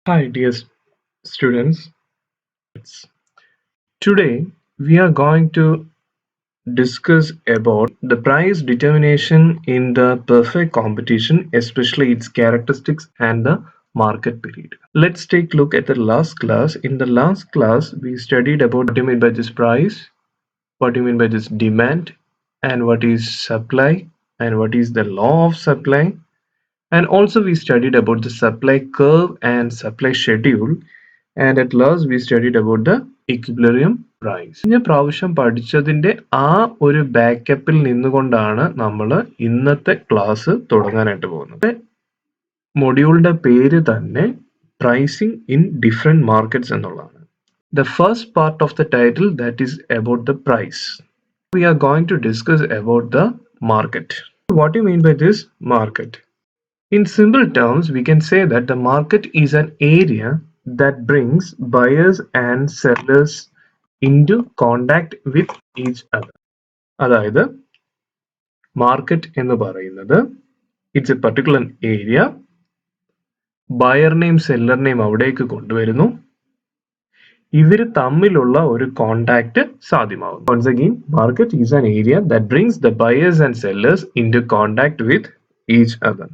Hi, dear students. Today we are going to discuss about the price determination in the perfect competition, especially its characteristics and the market period. Let's take a look at the last class. In the last class, we studied about what do you mean by this price, what do you mean by this demand, and what is supply, and what is the law of supply. And also we studied about the supply curve and supply schedule, and at last we studied about the equilibrium price. കഴിഞ്ഞ പ്രാവശ്യം പഠിച്ചതിന്റെ ആ ഒരു ബാക്കപ്പിൽ നിന്നുകൊണ്ടാണ് നമ്മൾ ഇന്നത്തെ class തുടങ്ങാനായിട്ട് പോകുന്നത്. മൊഡ്യൂളിന്റെ പേര് തന്നെ പ്രൈസിംഗ് ഇൻ ഡിഫറെന്റ് മാർക്കറ്റ്സ് എന്നുള്ളതാണ്. The first part of the title, that is about the price. We are going to discuss about the market. What do you mean by this market? In simple terms, we can say that the market is an area that brings buyers and sellers into contact with each other. അതായത് market എന്ന് പറയുന്നത് it's A particular area, ബയറിനെയും സെല്ലറിനെയും അവിടേക്ക് കൊണ്ടുവരുന്നു, ഇവർ തമ്മിലുള്ള ഒരു contact സാധ്യമാകുന്നു. Once again, market is an area that brings the buyers and sellers into contact with each other.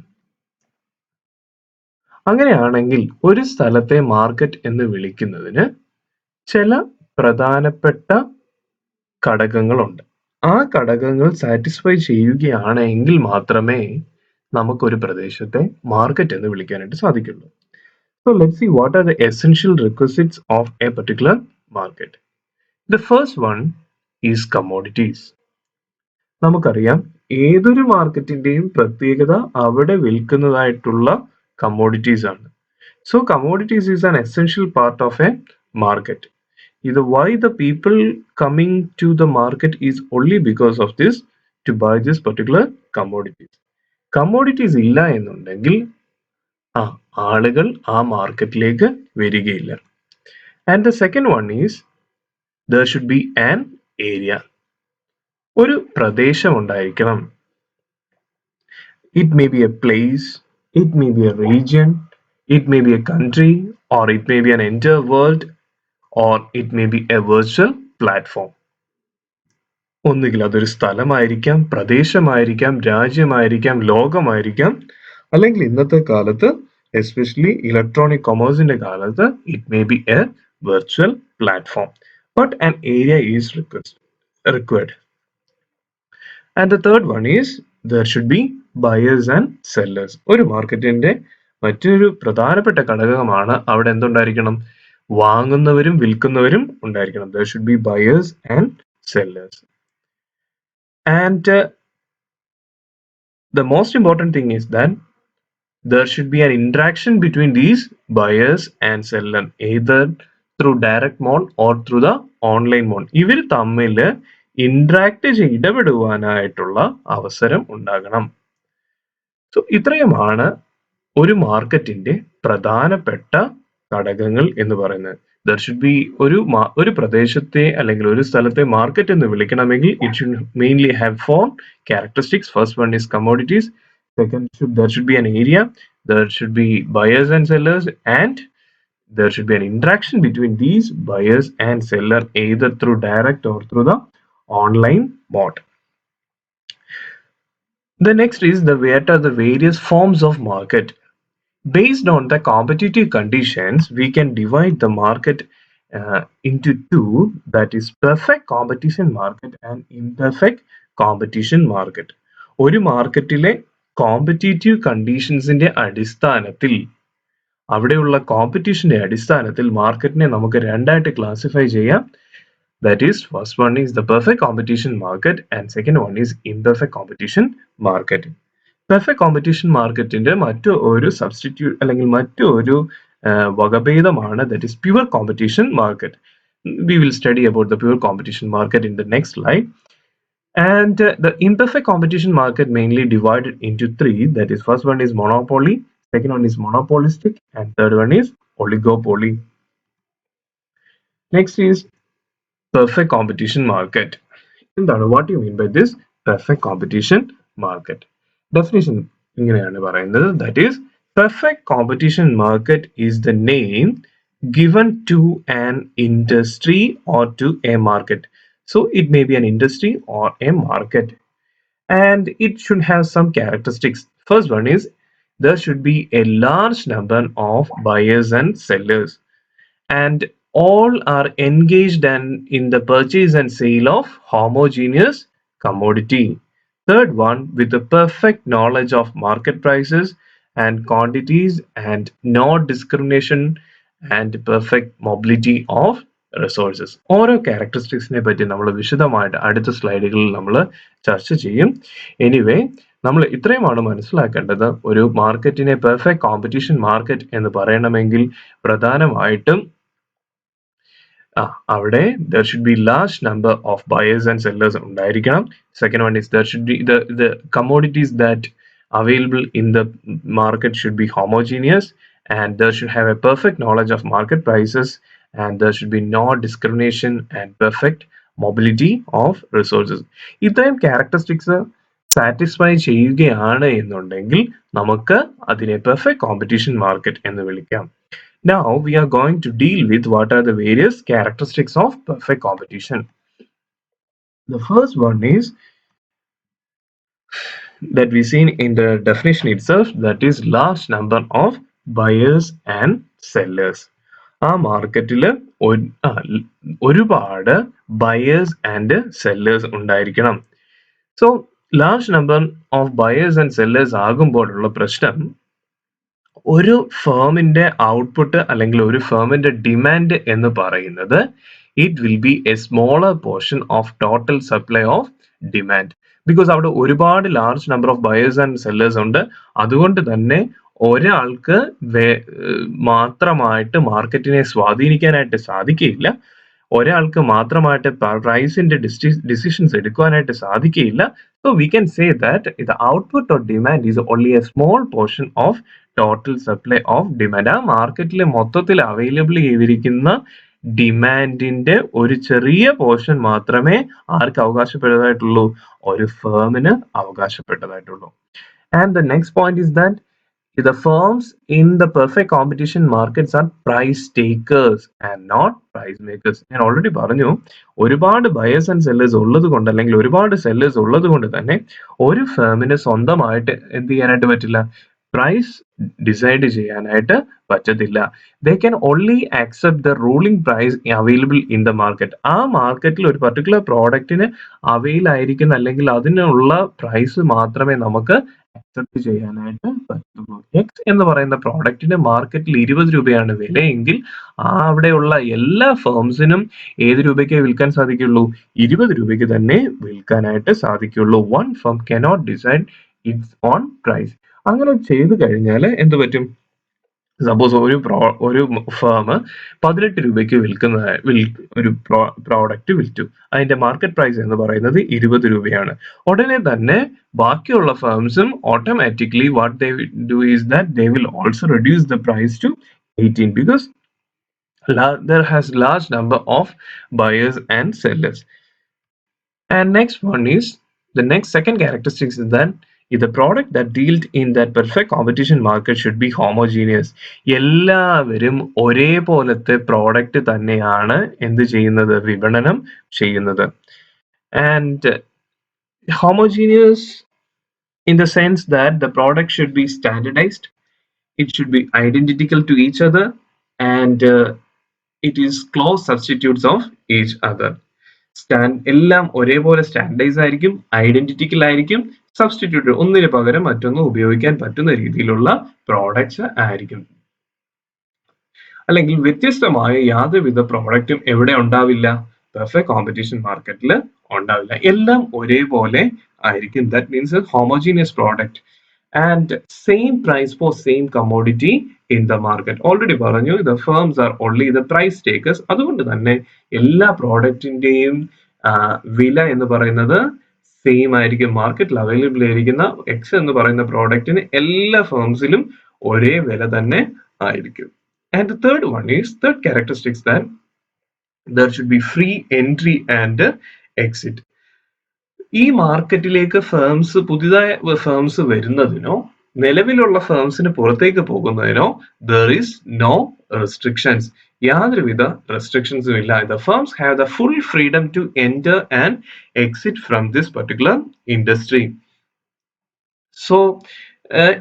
അങ്ങനെയാണെങ്കിൽ ഒരു സ്ഥലത്തെ മാർക്കറ്റ് എന്ന് വിളിക്കുന്നതിന് ചില പ്രധാനപ്പെട്ട ഘടകങ്ങളുണ്ട്. ആ ഘടകങ്ങൾ സാറ്റിസ്ഫൈ ചെയ്യുകയാണെങ്കിൽ മാത്രമേ നമുക്കൊരു പ്രദേശത്തെ മാർക്കറ്റ് എന്ന് വിളിക്കാനായിട്ട് സാധിക്കുള്ളൂ. So let's see what are the essential requisites of a particular market. The first one is commodities. നമുക്കറിയാം ഏതൊരു മാർക്കറ്റിന്റെയും പ്രത്യേകത അവിടെ വിൽക്കുന്നതായിട്ടുള്ള commodities ആണ്. So commodities is an essential part of a market. Either why the people coming to the market is only because of this, to buy this particular commodities. Commodities ഇല്ല എന്നുണ്ടെങ്കിൽ ആളുകൾ ആ മാർക്കറ്റിലേക്ക് വരികയില്ല. And the second one is there should be an area. ഒരു പ്രദേശം ഉണ്ടായിരിക്കണം. It may be a place, it may be a region, it may be a country, or it may be an entire world, or it may be a virtual platform. ഒന്നുകിൽ അതൊരു സ്ഥലമായിരിക്കാം, പ്രദേശമായിരിക്കാം, രാജ്യമായിരിക്കാം, ലോകമായിരിക്കാം, അല്ലെങ്കിൽ ഇന്നത്തെ കാലത്ത് especially electronic കൊമേഴ്സിന്റെ കാലത്ത് it may be A virtual platform, but an area is required. And the third one is there should be buyers and sellers. ഒരു മാർക്കറ്റിന്റെ മറ്റൊരു പ്രധാനപ്പെട്ട ഘടകമാണ് അവിടെ എന്തുണ്ടായിരിക്കണം? വാങ്ങുന്നവരും വിൽക്കുന്നവരും ഉണ്ടായിരിക്കണം. There should be buyers and sellers. And the most important thing is that there should be an interaction between these buyers and seller, either through direct mode or through the online mode. ഇവർ തമ്മിൽ interact ഇടപെടുവാനായിട്ടുള്ള അവസരം ഉണ്ടാകണം. So ഇത്രയുമാണ് ഒരു മാർക്കറ്റിന്റെ പ്രധാനപ്പെട്ട ഘടകങ്ങൾ എന്ന് പറയുന്നത്. There should be ഒരു പ്രദേശത്തെ അല്ലെങ്കിൽ ഒരു സ്ഥലത്തെ മാർക്കറ്റ് എന്ന് വിളിക്കണമെങ്കിൽ it should mainly have four characteristics. First one is commodities. Second, there should be an area. There should be buyers and sellers, and there should be an interaction between these buyers and seller, either through direct or through the online mode. The next is what are the various forms of market. Based on the competitive conditions, we can divide the market into two, that is perfect competition market and imperfect competition market. ഒരു മാർക്കറ്റിലെ competitive കണ്ടീഷൻസിന്റെ അടിസ്ഥാനത്തിൽ, അവിടെയുള്ള കോമ്പറ്റീഷന്റെ അടിസ്ഥാനത്തിൽ മാർക്കറ്റിനെ നമുക്ക് രണ്ടായിട്ട് classify ചെയ്യാം. That is, first one is the perfect competition market and second one is imperfect competition market. Perfect competition മാർക്കറ്റിന്റെ മറ്റൊരു സബ്സ്റ്റിറ്റ്യൂട്ട് അല്ലെങ്കിൽ മറ്റൊരു വകഭേദമാണ്, that is pure competition market. We will study about the pure competition market in the next slide. And the imperfect competition market mainly divided into three, that is first one is monopoly, second one is monopolistic, and third one is oligopoly. Next is perfect competition market. What do you mean by this perfect competition market? Definition ഇങ്ങനെയാണ് പറയുന്നത്, that is Perfect competition market is the name given to an industry or to a market. So it may be an industry or a market, and it should have some characteristics. First one is there should be a large number of buyers and sellers, and all are engaged in the purchase and sale of homogeneous commodity. Third one, with the perfect knowledge of market prices and quantities and no discrimination and perfect mobility of resources. ഓരോ ക്യാരക്ടറിസ്റ്റിക്സിനെ പറ്റി നമ്മൾ വിശദമായിട്ട് അടുത്ത സ്ലൈഡുകളിൽ നമ്മൾ ചർച്ച ചെയ്യും. Anyway, നമ്മൾ ഇത്രയുമാണ് മനസ്സിലാക്കേണ്ടത്. ഒരു മാർക്കറ്റിനെ പെർഫെക്റ്റ് കോമ്പറ്റീഷൻ മാർക്കറ്റ് എന്ന് പറയണമെങ്കിൽ പ്രധാനമായിട്ടും അവിടെ there should be large number of buyers and sellers ഉണ്ടായിരിക്കണം. Second one is there should be the commodities that available in the market should be homogeneous, and there should have a perfect knowledge of market prices, and there should be no discrimination and perfect mobility of resources. ഇത്രയും characteristics satisfy ചെയ്യുകയാണ് എന്നുണ്ടെങ്കിൽ നമുക്ക് അതിനെ perfect competition market എന്ന് വിളിക്കാം. Now we are going to deal with what are the various characteristics of perfect competition. The first one is that we seen in the definition itself, that is large number of buyers and sellers. ആ മാർക്കറ്റിൽ ഒരുപാട് buyers and sellers ഉണ്ടായിരിക്കണം. So large number of buyers and sellers ആകുമ്പോഴുള്ള പ്രശ്നം, ഒരു ഫേമിന്റെ output അല്ലെങ്കിൽ ഒരു ഫേമിന്റെ demand എന്ന് പറയുന്നത് it will be a smaller portion of total supply of demand. Because അവിടെ ഒരുപാട് large number of buyers and sellers ഉണ്ട്. അതുകൊണ്ട് തന്നെ ഒരാൾക്ക് മാത്രമായിട്ട് മാർക്കറ്റിനെ സ്വാധീനിക്കാനായിട്ട് സാധിക്കുകയില്ല. ഒരാൾക്ക് മാത്രമായിട്ട് പ്രൈസിന്റെ ഡിസിഷൻസ് എടുക്കുവാനായിട്ട് സാധിക്കുകയില്ല. So we can say that the output of demand is only A small portion of total supply of demand. ആ മാർക്കറ്റിൽ മൊത്തത്തിൽ അവൈലബിൾ ചെയ്തിരിക്കുന്ന ഡിമാൻഡിന്റെ ഒരു ചെറിയ പോർഷൻ മാത്രമേ ആർക്ക് അവകാശപ്പെട്ടതായിട്ടുള്ളൂ? ഒരു ഫേമിന് അവകാശപ്പെട്ടതായിട്ടുള്ളൂ. And the next point is that the firms in the perfect competition markets are price takers and not price makers. ഞാൻ ഓൾറെഡി പറഞ്ഞു, ഒരുപാട് ബയേഴ്സ് ആൻഡ് സെല്ലേഴ്സ് ഉള്ളത് കൊണ്ട് അല്ലെങ്കിൽ ഒരുപാട് സെല്ലേഴ്സ് ഉള്ളത് കൊണ്ട് തന്നെ ഒരു ഫേമിന് സ്വന്തമായിട്ട് എന്ത് ചെയ്യാനായിട്ട് പറ്റില്ല? പ്രൈസ് ഡിസൈഡ് ചെയ്യാനായിട്ട് പറ്റത്തില്ല. They can only accept the ruling price available in the market. ആ മാർക്കറ്റിൽ ഒരു പർട്ടിക്കുലർ പ്രോഡക്റ്റിന് അവൈൽ ആയിരിക്കുന്ന അല്ലെങ്കിൽ അതിനുള്ള പ്രൈസ് മാത്രമേ നമുക്ക് അക്സെപ്റ്റ് ചെയ്യാനായിട്ട് പറ്റുള്ളൂ. എക്സ് എന്ന് പറയുന്ന പ്രോഡക്റ്റിന് മാർക്കറ്റിൽ 20 രൂപയാണ് വിലയെങ്കിൽ അവിടെയുള്ള എല്ലാ ഫേംസിനും ഏത് രൂപയ്ക്ക് വിൽക്കാൻ സാധിക്കുള്ളൂ? 20 രൂപയ്ക്ക് തന്നെ വിൽക്കാനായിട്ട് സാധിക്കുള്ളൂ. One firm cannot decide its own price. അങ്ങനെ ചെയ്തു കഴിഞ്ഞാൽ എന്ത് പറ്റും? സപ്പോസ് ഒരു ഫേം 18 രൂപയ്ക്ക് ഒരു പ്രോഡക്റ്റ് വിൽറ്റു. അതിന്റെ മാർക്കറ്റ് പ്രൈസ് എന്ന് പറയുന്നത് 20 രൂപയാണ്. ഉടനെ തന്നെ ബാക്കിയുള്ള ഫേംസും automatically what they do is that they will also reduce the price to 18 because there has large number of buyers and sellers. And next one is the next second characteristics is that the product that dealt in that perfect competition market should be homogeneous. എല്ലാവരും ഒരേപോലത്തെ product തന്നെയാണ് എന്ത് ചെയ്യുന്നത്? വിപണനം ചെയ്യുന്നത്. And homogeneous in the sense that the product should be standardized, it should be identical to each other, and it is close substitutes of each other. എല്ലാം ഒരേപോലെ standardise ആയിരിക്കും, ഐഡന്റിറ്റിക്കൽ ആയിരിക്കും, സബ്സ്റ്റിറ്റ്യൂട്ട് ഒന്നിന് പകരം മറ്റൊന്ന് ഉപയോഗിക്കാൻ പറ്റുന്ന രീതിയിലുള്ള പ്രോഡക്ട്സ് ആയിരിക്കും. അല്ലെങ്കിൽ വ്യത്യസ്തമായ യാതൊരുവിധ പ്രോഡക്റ്റും എവിടെ ഉണ്ടാവില്ല? പെർഫെക്റ്റ് കോമ്പറ്റീഷൻ മാർക്കറ്റിൽ ഉണ്ടാവില്ല. എല്ലാം ഒരേപോലെ ആയിരിക്കും. That means a homogeneous product and same price for same commodity in the market. Already പറഞ്ഞു, the firms are only the price takers. അതുകൊണ്ട് തന്നെ എല്ലാ പ്രോഡക്റ്റിന്റെയും വില എന്ന് പറയുന്നത് സെയിം ആയിരിക്കും. മാർക്കറ്റിൽ അവൈലബിൾ ആയിരിക്കുന്ന എക്സ് എന്ന് പറയുന്ന പ്രോഡക്റ്റിന് എല്ലാ ഫേംസിലും ഒരേ വില തന്നെ ആയിരിക്കും. And the third one is, third characteristics, that there should be free entry and exit. ഈ മാർക്കറ്റിലേക്ക് പുതിയതായ ഫേംസ് വരുന്നതിനോ നിലവിലുള്ള ഫേംസിന് പുറത്തേക്ക് പോകുന്നതിനോ there is no restrictions. യാതൊരുവിധ റെസ്ട്രിക്ഷൻസും ഇല്ല. The firms have the full freedom to enter and exit from this particular industry. So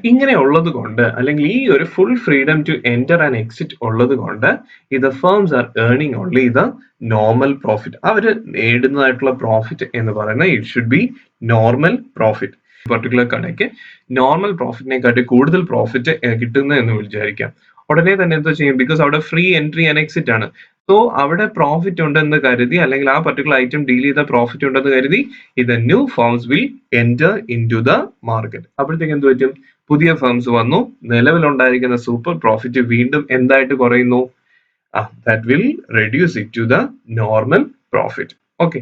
ഇങ്ങനെ ഉള്ളത് കൊണ്ട് അല്ലെങ്കിൽ ഈ ഒരു full freedom to enter and exit ഉള്ളത് കൊണ്ട് ഇത് firms are earning only the normal profit. അവർ നേടുന്നതായിട്ടുള്ള പ്രോഫിറ്റ് എന്ന് പറയുന്നത് it should be normal profit. Particular കടയ്ക്ക് നോർമൽ പ്രോഫിറ്റിനെക്കാട്ടി കൂടുതൽ പ്രോഫിറ്റ് കിട്ടുന്നു എന്ന് വിചാരിക്കാം. ഉടനെ തന്നെ എന്താ ചെയ്യും? ബിക്കോസ് അവിടെ ഫ്രീ എൻട്രി ആൻഡ് എക്സിറ്റ് ആണ്. സോ അവിടെ പ്രോഫിറ്റ് ഉണ്ടെന്ന് കരുതി അല്ലെങ്കിൽ ആ പർട്ടിക്കുലർ ഐറ്റം ഡീൽ ചെയ്ത പ്രോഫിറ്റ് ഉണ്ടെന്ന് കരുതി ഇത് new firms will enter into the market. അപ്പോഴത്തേക്ക് എന്ത് പറ്റും? പുതിയ ഫേംസ് വന്നു, നിലവിലുണ്ടായിരിക്കുന്ന സൂപ്പർ പ്രോഫിറ്റ് വീണ്ടും എന്തായിട്ട് കുറയുന്നു? That will reduce it to the normal profit. Okay,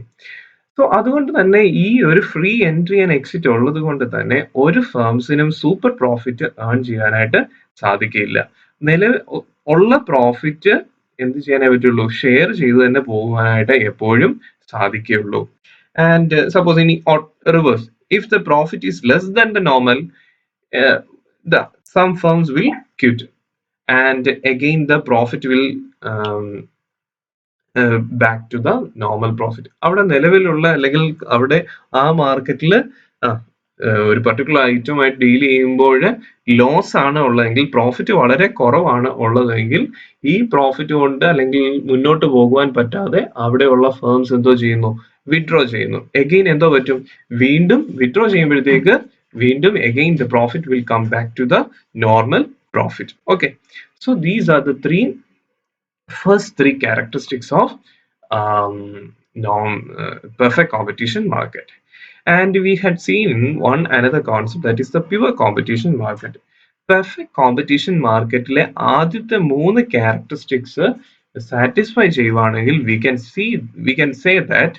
so അതുകൊണ്ട് തന്നെ ഈ ഒരു ഫ്രീ എൻട്രി ആൻഡ് എക്സിറ്റ് ഉള്ളത് കൊണ്ട് തന്നെ ഒരു ഫേംസിനും സൂപ്പർ പ്രോഫിറ്റ് ഏൺ ചെയ്യാനായിട്ട് സാധിക്കില്ല. ഉള്ള പ്രോഫിറ്റ് എന്ത് ചെയ്യാനേ പറ്റുള്ളൂ? ഷെയർ ചെയ്ത് തന്നെ പോകുവാനായിട്ട് എപ്പോഴും സാധിക്കുകയുള്ളൂ. ആൻഡ് സപ്പോസ് ഇനി reverse, if the profit is less than the normal, some firms will quit, and again the profit will back to the normal profit. അവിടെ നിലവിലുള്ള അല്ലെങ്കിൽ അവിടെ ആ മാർക്കറ്റിൽ ഒരു പർട്ടിക്കുലർ ഐറ്റമായിട്ട് ഡീൽ ചെയ്യുമ്പോൾ ലോസ് ആണ് ഉള്ളതെങ്കിൽ, പ്രോഫിറ്റ് വളരെ കുറവാണ് ഉള്ളതെങ്കിൽ ഈ പ്രോഫിറ്റ് കൊണ്ട് അല്ലെങ്കിൽ മുന്നോട്ട് പോകുവാൻ പറ്റാതെ അവിടെയുള്ള ഫേംസ് എന്തോ ചെയ്യുന്നു? വിഡ്രോ ചെയ്യുന്നു. എഗെയിൻ എന്തോ പറ്റും? വീണ്ടും വിഡ്രോ ചെയ്യുമ്പോഴത്തേക്ക് വീണ്ടും again the profit will come back to the normal profit. Okay, so these are the first three characteristics of perfect competition market. And we had seen another concept, that is the pure competition market. Perfect competition marketലെ ആദ്യത്തെ 3 characteristics satisfy ചെയ്യുവാണെങ്കിൽ we can say that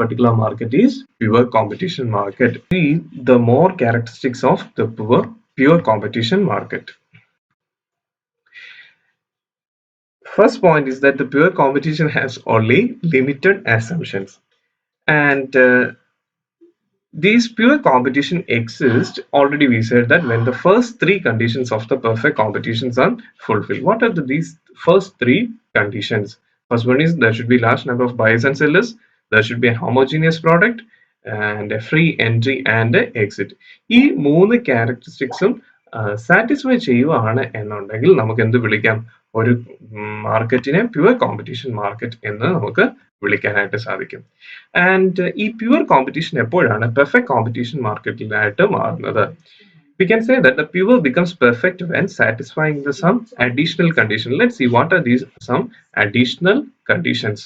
particular market is pure competition market. See the more characteristics of the pure competition market. First point is that the pure competition has only limited assumptions, and these pure competition exist. Already we said that when the first 3 conditions of the perfect competitions are fulfilled. What are these first 3 conditions? First one is there should be large number of buyers and sellers, there should be a homogeneous product, and a free entry and a exit. ഈ 3 ക്യാരക്ടറിസ്റ്റിക്സും satisfy ചെയ്യുവാണ് എന്നുണ്ടെങ്കിൽ നമുക്ക് എന്ത് വിളിക്കാം? ഒരു മാർക്കറ്റിനെ pure competition market എന്ന് നമുക്ക് വിളിക്കാനായിട്ട് സാധിക്കും. ആൻഡ് ഈ പ്യുവർ കോമ്പറ്റീഷൻ എപ്പോഴാണ് പെർഫെക്റ്റ് കോമ്പറ്റീഷൻ മാർക്കറ്റിലായിട്ട് മാറുന്നത്? We can say that the pure becomes perfect when satisfying some additional condition. Let's see what are these some additional conditions.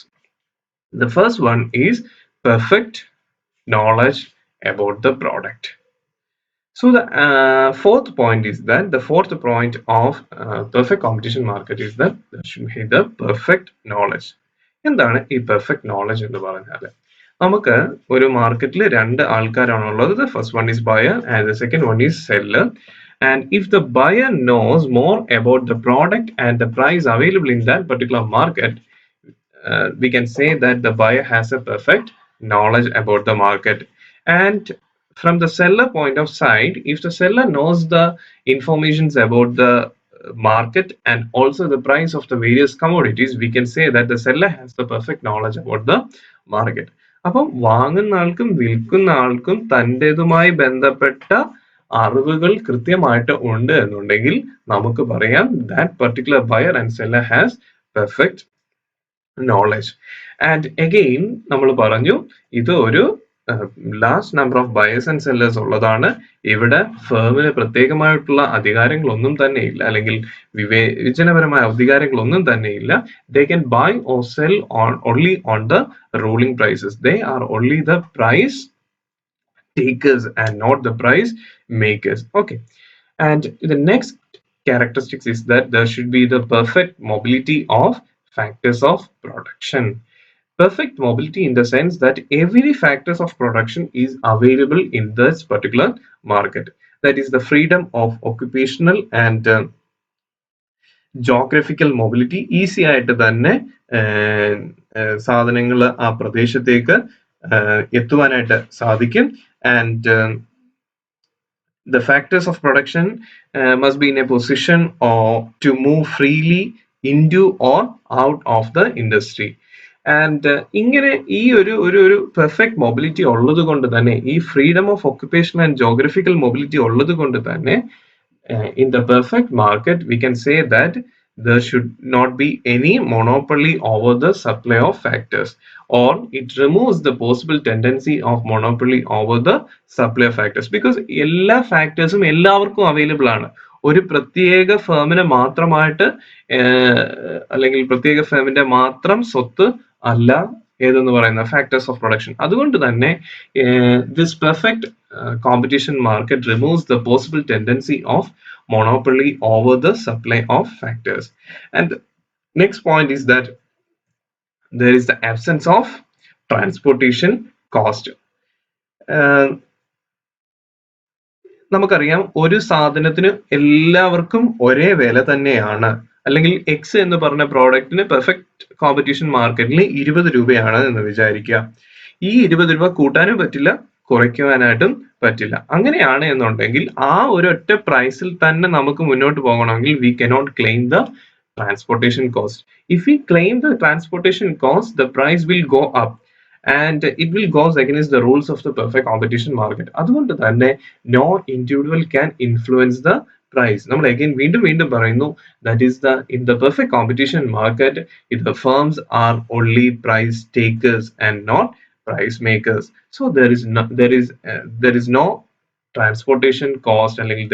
The first one is perfect knowledge about the product. So the fourth point is that the fourth point of perfect competition market is that there should be the perfect knowledge. എന്താണ് ഈ perfect knowledge എന്ന് പറഞ്ഞാൽ? നമുക്ക് ഒരു മാർക്കറ്റിൽ 2 ആൾക്കാരാണുള്ളത്. The first one is buyer and the second one is seller. And if the buyer knows more about the product and the price available in that particular market, we can say that the buyer has a perfect knowledge about the market. And from the seller point of side, if the seller knows the informations about the market and also the price of the various commodities, we can say that the seller has the perfect knowledge about the market. അപ്പം വാങ്ങുന്ന ആൾക്കും വിൽക്കുന്ന ആൾക്കും തൻ്റെതുമായി ബന്ധപ്പെട്ട അറിവുകൾ കൃത്യമായിട്ട് ഉണ്ട് എന്നുണ്ടെങ്കിൽ നമുക്ക് പറയാം that particular buyer and seller has perfect knowledge. And again നമ്മൾ പറഞ്ഞു ഇത് ഒരു large number of buyers and sellers ഉള്ളതാണ്. ഇവിടെ ഫേമിന് പ്രത്യേകമായിട്ടുള്ള അധികാരങ്ങളൊന്നും തന്നെ ഇല്ല, അല്ലെങ്കിൽ വിവേചനപരമായ അധികാരങ്ങളൊന്നും തന്നെ ഇല്ല. They can buy or sell only on the ruling prices. They are only the price takers and not the price makers. Okay, and the next characteristics is that there should be the perfect mobility of factors of production. Perfect mobility in the sense that every factors of production is available in this particular market. That is the freedom of occupational and geographical mobility. Easy ആയിട്ട് തന്നെ സാധനങ്ങൾ ആ പ്രദേശത്തേക്ക് എത്തുവാനായിട്ട് സാധിക്കും. And The factors of production must be in a position or to move freely into or out of the industry. And ഇങ്ങനെ ഈ ഒരു perfect mobility ഉള്ളത് കൊണ്ട് തന്നെ, ഈ freedom of occupation and geographical mobility ഉള്ളത് കൊണ്ട് തന്നെ, in the perfect market we can say that there should not be any monopoly over the supply of factors, or it removes the possible tendency of monopoly over the supply of factors, because എല്ലാ ഫാക്ടേഴ്സും എല്ലാവർക്കും available ആണ്. ഒരു പ്രത്യേക ഫേമിന് മാത്രമായിട്ട് അല്ലെങ്കിൽ പ്രത്യേക ഫേമിന്റെ മാത്രം സ്വത്ത് അല്ല ഏതെന്ന് പറയുന്ന ഫാക്ടേഴ്സ് ഓഫ് പ്രൊഡക്ഷൻ. അതുകൊണ്ട് തന്നെ this perfect competition market removes the possible tendency of monopoly over the supply of factors. And next point is that there is the absence of transportation cost. നമുക്കറിയാം ഒരു സാധനത്തിന് എല്ലാവർക്കും ഒരേ വില തന്നെയാണ്, അല്ലെങ്കിൽ എക്സ് എന്ന് പറഞ്ഞ പ്രോഡക്റ്റിന് പെർഫെക്റ്റ് കോമ്പറ്റീഷൻ മാർക്കറ്റിൽ 20 രൂപയാണ് എന്ന് വിചാരിക്കുക. ഈ 20 രൂപ കൂട്ടാനും പറ്റില്ല, കുറയ്ക്കുവാനായിട്ടും പറ്റില്ല. അങ്ങനെയാണ് എന്നുണ്ടെങ്കിൽ ആ ഒരൊറ്റ പ്രൈസിൽ തന്നെ നമുക്ക് മുന്നോട്ട് പോകണമെങ്കിൽ we cannot claim the transportation cost. If we claim the transportation cost, the price will go up and it will goes against the rules of the perfect competition market. അതുകൊണ്ട് തന്നെ no individual can influence the price. നമ്മൾ again വീണ്ടും പറയുന്നു, that is the in the perfect competition market if the firms are only price takers and not price makers. So there is no transportation cost, അല്ലെങ്കിൽ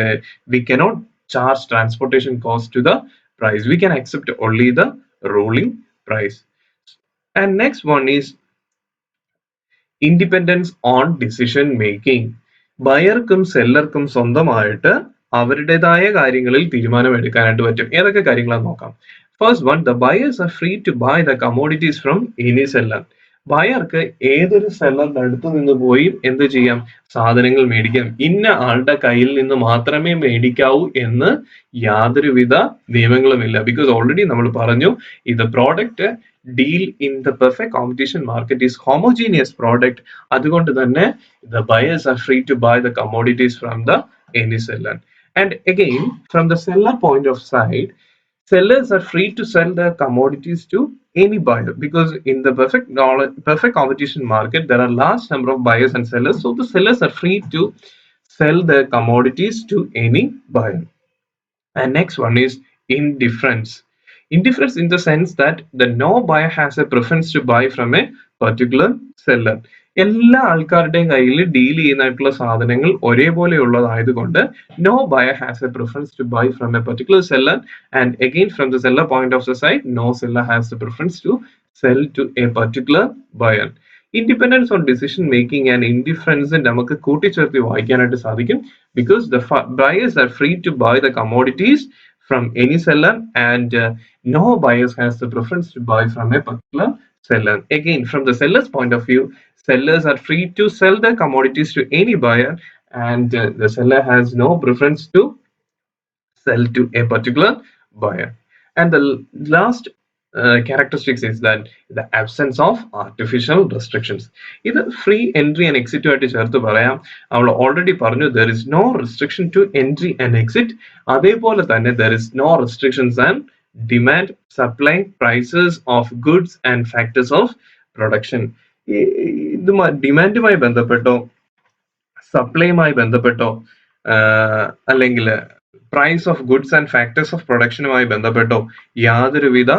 we cannot charge transportation cost to the price. We can accept only the ruling price. And next one is independence on decision making. ബയർക്കും സെല്ലർക്കും സ്വന്തമായിട്ട് അവരുടേതായ കാര്യങ്ങളിൽ തീരുമാനമെടുക്കാനായിട്ട് പറ്റും. ഏതൊക്കെ കാര്യങ്ങളാന്ന് നോക്കാം. First one, the buyers are free to buy the commodities from any seller. ബയർക്ക് ഏതൊരു സെല്ലറിന്റെ അടുത്ത് നിന്ന് പോയി എന്ത് ചെയ്യാം, സാധനങ്ങൾ മേടിക്കാം. ഇന്ന ആളുടെ കയ്യിൽ നിന്ന് മാത്രമേ മേടിക്കാവൂ എന്ന് യാതൊരുവിധ നിയമങ്ങളുമില്ല. ബിക്കോസ് ഓൾറെഡി നമ്മൾ പറഞ്ഞു, ഇത് product deal in the perfect competition market is homogeneous product. അതുകൊണ്ട് തന്നെ the buyers are free to buy the commodities from the any seller. And again, from the seller point of side, sellers are free to sell their commodities to any buyer, because in the perfect competition market there are large number of buyers and sellers, so the sellers are free to sell their commodities to any buyer. And next one is indifference. Indifference in the sense that the no buyer has a preference to buy from a particular seller. എല്ലാ ആൾക്കാരുടെയും കയ്യിൽ deal ചെയ്യുന്നതായിട്ടുള്ള സാധനങ്ങൾ ഒരേപോലെയുള്ളതായതുകൊണ്ട് no buyer has a preference to buy from a particular seller, and again from the seller point of the side, no seller has the preference to sell to a particular buyer. Independence on decision making and indifference നമുക്ക് കൂട്ടിച്ചേർത്ത് വായിക്കാനായിട്ട് സാധിക്കും, because the buyers are free to buy the commodities from any seller, and no buyers has the preference to buy from a particular seller. Again, from the seller's point of view, sellers are free to sell their commodities to any buyer, and the seller has no preference to sell to a particular buyer. And the last characteristics is that the absence of artificial restrictions. ഇത് free entry and exit ആയിട്ട് ചേർത്ത് പറയാം. നമ്മൾ already പറഞ്ഞു, there is no restriction to entry and exit. അതേപോലെ തന്നെ there is no restrictions and demand, supply, prices of goods and factors of production. ഇത് ഡിമാൻഡുമായി ബന്ധപ്പെട്ടോ സപ്ലൈയുമായി ബന്ധപ്പെട്ടോ അല്ലെങ്കിൽ price of goods and factors of പ്രൊഡക്ഷനുമായി ബന്ധപ്പെട്ടോ യാതൊരുവിധ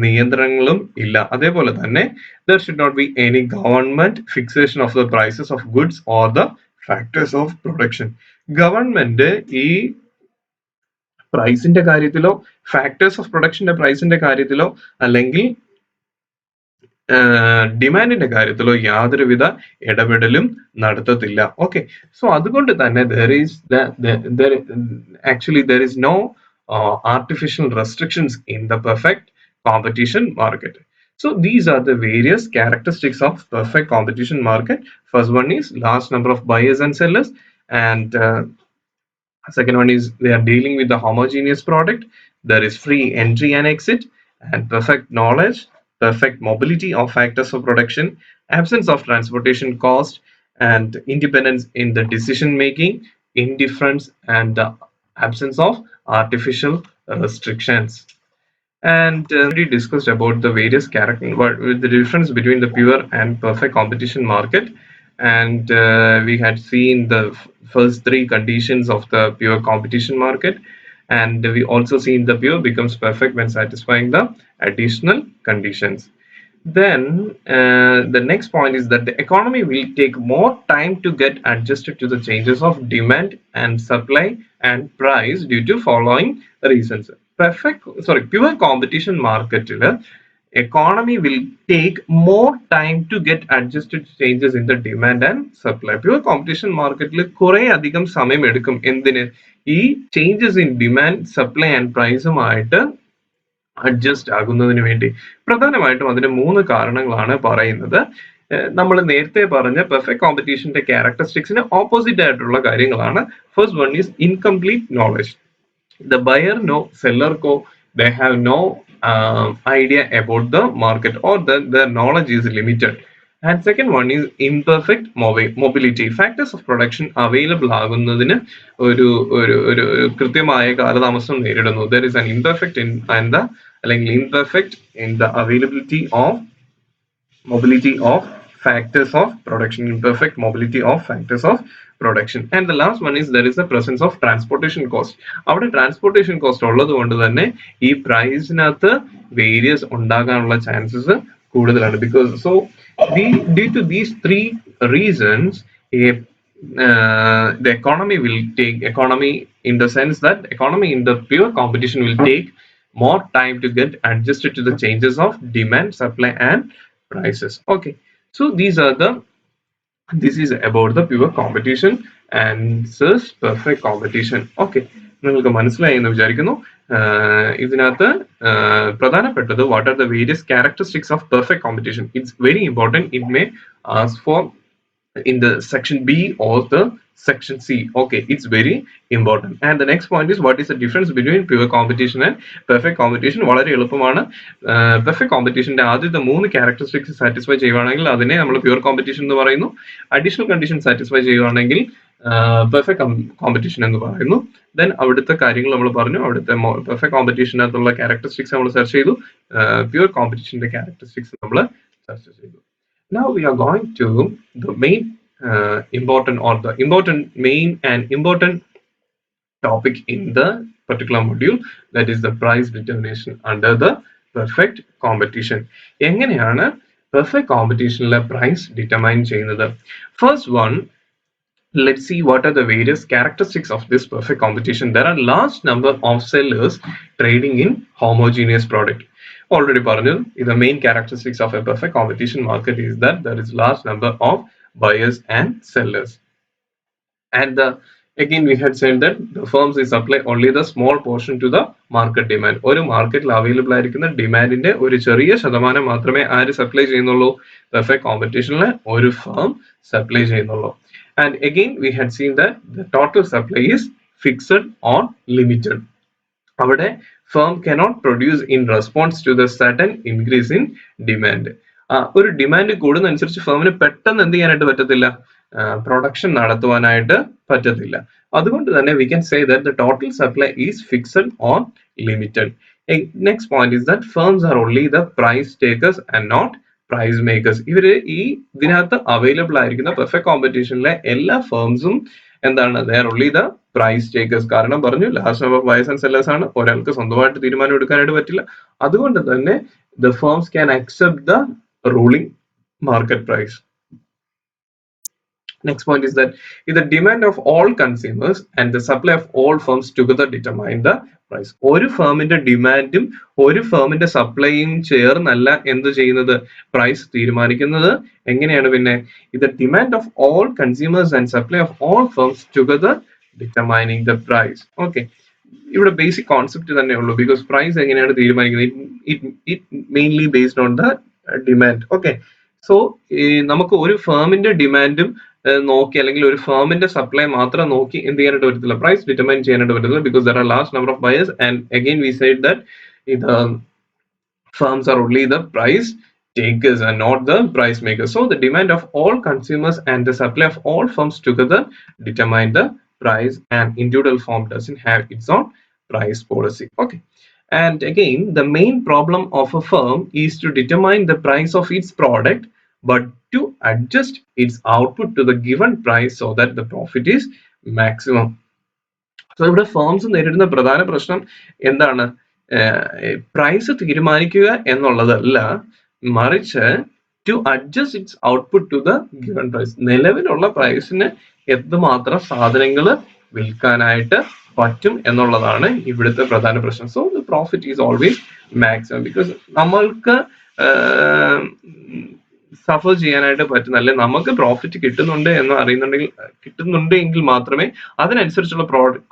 നിയന്ത്രണങ്ങളും ഇല്ല. അതേപോലെ തന്നെ there should not be any government fixation of the prices of goods or the factors of production. Government ഈ പ്രൈസിന്റെ കാര്യത്തിലോ ഫാക്ടേഴ്സ് ഓഫ് പ്രൊഡക്ഷന്റെ പ്രൈസിന്റെ കാര്യത്തിലോ അല്ലെങ്കിൽ ഡിമാൻഡിന്റെ കാര്യത്തിലോ യാതൊരുവിധ ഇടപെടലും നടത്തത്തില്ല. ഓക്കെ, സോ അതുകൊണ്ട് തന്നെ there is no artificial restrictions in the perfect competition market. So these are the various characteristics of perfect competition market. First one is large number of buyers and sellers, and second one is they are dealing with the homogeneous product. There is free entry and exit, and perfect knowledge, perfect mobility of factors of production, absence of transportation cost, and independence in the decision making, indifference, and the absence of artificial restrictions. And we discussed about the various character, the difference between the pure and perfect competition market. And we had seen the first three conditions of the pure competition market. And we also seen the pure becomes perfect when satisfying the additional conditions. Then the next point is that the economy will take more time to get adjusted to the changes of demand and supply and price due to following reasons. Pure competition market economy will take more time to get adjusted to changes in the demand and supply. Pure competition market കുറെ അധികം സമയം എടുക്കും എന്തിന് ഈ changes in demand, supply and പ്രൈസുമായിട്ട് adjust ആകുന്നതിന് വേണ്ടി. പ്രധാനമായിട്ടും അതിന് മൂന്ന് കാരണങ്ങളാണ് പറയുന്നത്. നമ്മൾ നേരത്തെ പറഞ്ഞ പെർഫെക്റ്റ് കോമ്പറ്റീഷന്റെ ക്യാരക്ടറിസ്റ്റിക്സിന് ഓപ്പോസിറ്റ് ആയിട്ടുള്ള കാര്യങ്ങളാണ്. First one is incomplete knowledge. The buyer no seller co they have no idea about the market, or their knowledge is limited. And second one is imperfect mobility. Factors of production available ആകുന്നതിന് ഒരു ഒരു ഒരു കൃത്യമായ കാലതാമസം നേരിടുന്നു. There is an imperfect in and the അല്ലെങ്കിൽ imperfect in the availability of mobility of factors of production, imperfect mobility of factors of production. And the last one is there is the presence of transportation cost. അവിടെ transportation cost ഉള്ളത് കൊണ്ട് തന്നെ ഈ പ്രൈസിനകത്ത് various ഉണ്ടാകാനുള്ള chances കൂടുതലാണ്. Because so due to these three reasons, the economy will take economy in the sense that economy in the pure competition will take more time to get adjusted to the changes of demand, supply and prices. Okay, so this is about the pure competition and this perfect competition. Okay, നിങ്ങൾക്ക് മനസ്സിലായി എന്ന് വിചാരിക്കുന്നു. ഇതിനകത്ത് പ്രധാനപ്പെട്ടത് what are the various characteristics of perfect competition. It's very important. It may ask for in the section B or the section C. Okay, it's very important. And the next point is what is the difference between pure competition and perfect competition. വളരെ എളുപ്പമാണ്. Perfect കോമ്പറ്റീഷന്റെ ആദ്യത്തെ മൂന്ന് characteristics satisfy ചെയ്യുവാണെങ്കിൽ അതിനെ നമ്മൾ pure competition എന്ന് പറയുന്നു. Additional condition satisfy ചെയ്യുവാണെങ്കിൽ പെർഫെക്റ്റ് കോമ്പറ്റീഷൻ എന്ന് പറയുന്നു. ദെൻ അവിടുത്തെ കാര്യങ്ങൾ നമ്മൾ പറഞ്ഞു. അവിടുത്തെ പെർഫെക്റ്റ് കോമ്പറ്റീഷനകത്തുള്ള ക്യാരക്ടറിസ്റ്റിക്സ് നമ്മൾ സെർച്ച് ചെയ്തു. പ്യുവർ കോമ്പറ്റീഷന്റെ ക്യാരക്ടറിസ്റ്റിക്സ് നമ്മൾ ചർച്ച ചെയ്തു. Now we are going to the main main and important topic in the particular module, that is the price determination under the perfect competition. എങ്ങനെയാണ് പെർഫെക്റ്റ് കോമ്പറ്റീഷനിലെ പ്രൈസ് ഡിറ്റർമൈൻ ചെയ്യുന്നത്? First one, let's see what are the various characteristics of this perfect competition. There are large number of sellers trading in homogeneous product. Already പറഞ്ഞു, the main characteristics of a perfect competition market is that there is large number of buyers and sellers. And again we had said that the firms is supply only the small portion to the market demand. ഒരു മാർക്കറ്റിൽ available ആയിരിക്കുന്ന ഡിമാൻഡിന്റെ ഒരു ചെറിയ ശതമാനം മാത്രമേ ആര് supply ചെയ്യുന്നുള്ളൂ? Perfect കോമ്പറ്റീഷനിലെ ഒരു ഫേം സപ്ലൈ ചെയ്യുന്നുള്ളൂ. And again we had seen that the total supply is fixed or limited. അവിടെ firm cannot produce in response to the sudden increase in demand. ഒരു ഡിമാൻഡ് കൂടുന്നതനുസരിച്ച് ഫേമിന് പെട്ടെന്ന് എന്ത് ചെയ്യാനായിട്ട് പറ്റത്തില്ല? പ്രൊഡക്ഷൻ നടത്തുവാനായിട്ട് പറ്റത്തില്ല. അതുകൊണ്ട് തന്നെ we can say that the total supply is fixed or limited. Next point is that firms are only the price takers and not price makers. ഇവര് ഈ ഇതിനകത്ത് അവൈലബിൾ ആയിരിക്കുന്ന പെർഫെക്റ്റ് കോമ്പറ്റീഷനിലെ എല്ലാ ഫേംസും എന്താണ്? They are only the price takers. കാരണം പറഞ്ഞു large number of buyers and sellers ആണ്. ഒരാൾക്ക് സ്വന്തമായിട്ട് തീരുമാനം എടുക്കാനായിട്ട് പറ്റില്ല. അതുകൊണ്ട് തന്നെ the firms can accept the ruling market price. Next point is that the demand of all consumers and the supply of all firms together determine the price. ഒരു ഫേമിന്റെ ഡിമാൻഡും ഒരു ഫേമിന്റെ സപ്ലൈയും ചേർന്നല്ല എന്ത് ചെയ്യുന്നത്? പ്രൈസ് തീരുമാനിക്കുന്നത്. എങ്ങനെയാണ് പിന്നെ? the demand of all consumers and supply of all firms together determining the price. Okay, ഇവിടെ basic concept തന്നെ ഉള്ളൂ. ബിക്കോസ് പ്രൈസ് എങ്ങനെയാണ് തീരുമാനിക്കുന്നത്? it mainly based on the demand. Okay, so നമുക്ക് ഒരു ഫേമിന്റെ ഡിമാൻഡും നോക്കി അല്ലെങ്കിൽ ഒരു ഫേമിന്റെ സപ്ലൈ മാത്രം നോക്കി എന്ത് ചെയ്യാനായിട്ട് പറ്റത്തില്ല? പ്രൈസ് ഡിറ്റർമൈൻ ചെയ്യാനായിട്ട് പറ്റത്തില്ല. Because there are large number of buyers and again we said that the firms are only the price takers and not the price makers. So the demand of all consumers and the supply of all firms together determine the price, and individual firm doesn't have its own price policy. Okay. And again, the main problem of a firm is to determine the price of its product, but to adjust its output to the given price so that the profit is maximum. So ഇവിടെ ഫേംസ് നേരിടുന്ന പ്രധാന പ്രശ്നം എന്താണ്? Price തീരുമാനിക്കുക എന്നുള്ളതല്ല, മറിച്ച് to adjust its output to the given price. നിലവിലുള്ള പ്രൈസിന് എന്തുമാത്രം സാധനങ്ങൾ വിൽക്കാനായിട്ട് പറ്റും എന്നുള്ളതാണ് ഇവിടുത്തെ പ്രധാന പ്രശ്നം. So the profit is always maximum. Because നമ്മൾക്ക് സഫർ ചെയ്യാനായിട്ട് പറ്റുന്ന, അല്ലെ നമുക്ക് പ്രോഫിറ്റ് കിട്ടുന്നുണ്ട് എന്ന് കിട്ടുന്നുണ്ടെങ്കിൽ മാത്രമേ അതിനനുസരിച്ചുള്ള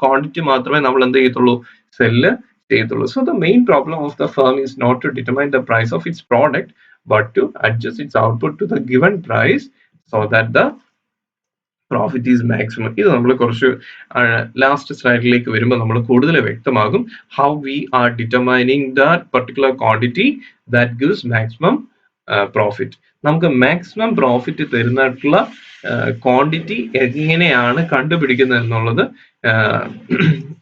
ക്വാണ്ടിറ്റി മാത്രമേ നമ്മൾ എന്ത് ചെയ്യത്തുള്ളൂ, സെല്ല് ചെയ്യത്തുള്ളൂ. So the main problem of the firm is not to determine the price of its product, but to adjust its output to the given price so that the profit is maximum. ഇത് നമ്മൾ കുറച്ച് last സ്ലൈഡിലേക്ക് വരുമ്പോൾ നമ്മൾ കൂടുതൽ വ്യക്തമാകും how we are determining that particular quantity that gives maximum profit. നമുക്ക് maximum profit തരുന്നിട്ടുള്ള ക്വാണ്ടിറ്റി എങ്ങനെയാണ് കണ്ടുപിടിക്കുന്നത് എന്നുള്ളത്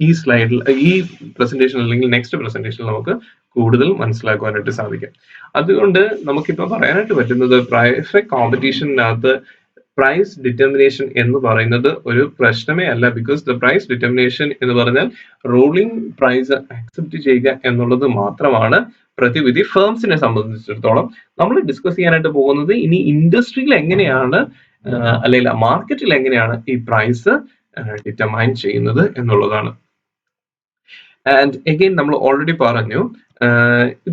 ഈ സ്ലൈഡിൽ, ഈ പ്രസന്റേഷൻ അല്ലെങ്കിൽ നെക്സ്റ്റ് പ്രസന്റേഷനിൽ നമുക്ക് കൂടുതൽ മനസ്സിലാക്കുവാനായിട്ട് സാധിക്കും. അതുകൊണ്ട് നമുക്കിപ്പോൾ പറയാനായിട്ട് പറ്റുന്നത് പ്രൈസ് കോമ്പറ്റീഷനകത്ത് പ്രൈസ് ഡിറ്റർമിനേഷൻ എന്ന് പറയുന്നത് ഒരു പ്രശ്നമേ അല്ല. ബിക്കോസ് ദ പ്രൈസ് ഡിറ്റർമിനേഷൻ എന്ന് പറഞ്ഞാൽ റൂളിംഗ് പ്രൈസ് അക്സെപ്റ്റ് ചെയ്യുക എന്നുള്ളത് മാത്രമാണ് പ്രതിവിധി ഫേംസിനെ സംബന്ധിച്ചിടത്തോളം. നമ്മൾ ഡിസ്കസ് ചെയ്യാനായിട്ട് പോകുന്നത് ഇനി ഇൻഡസ്ട്രിയിൽ എങ്ങനെയാണ് അല്ലെങ്കിൽ മാർക്കറ്റിൽ എങ്ങനെയാണ് ഈ പ്രൈസ് ഡിറ്റർമൈൻ ചെയ്യുന്നത് എന്നുള്ളതാണ്. ആൻഡ് അഗെയിൻ നമ്മൾ ഓൾറെഡി പറഞ്ഞു,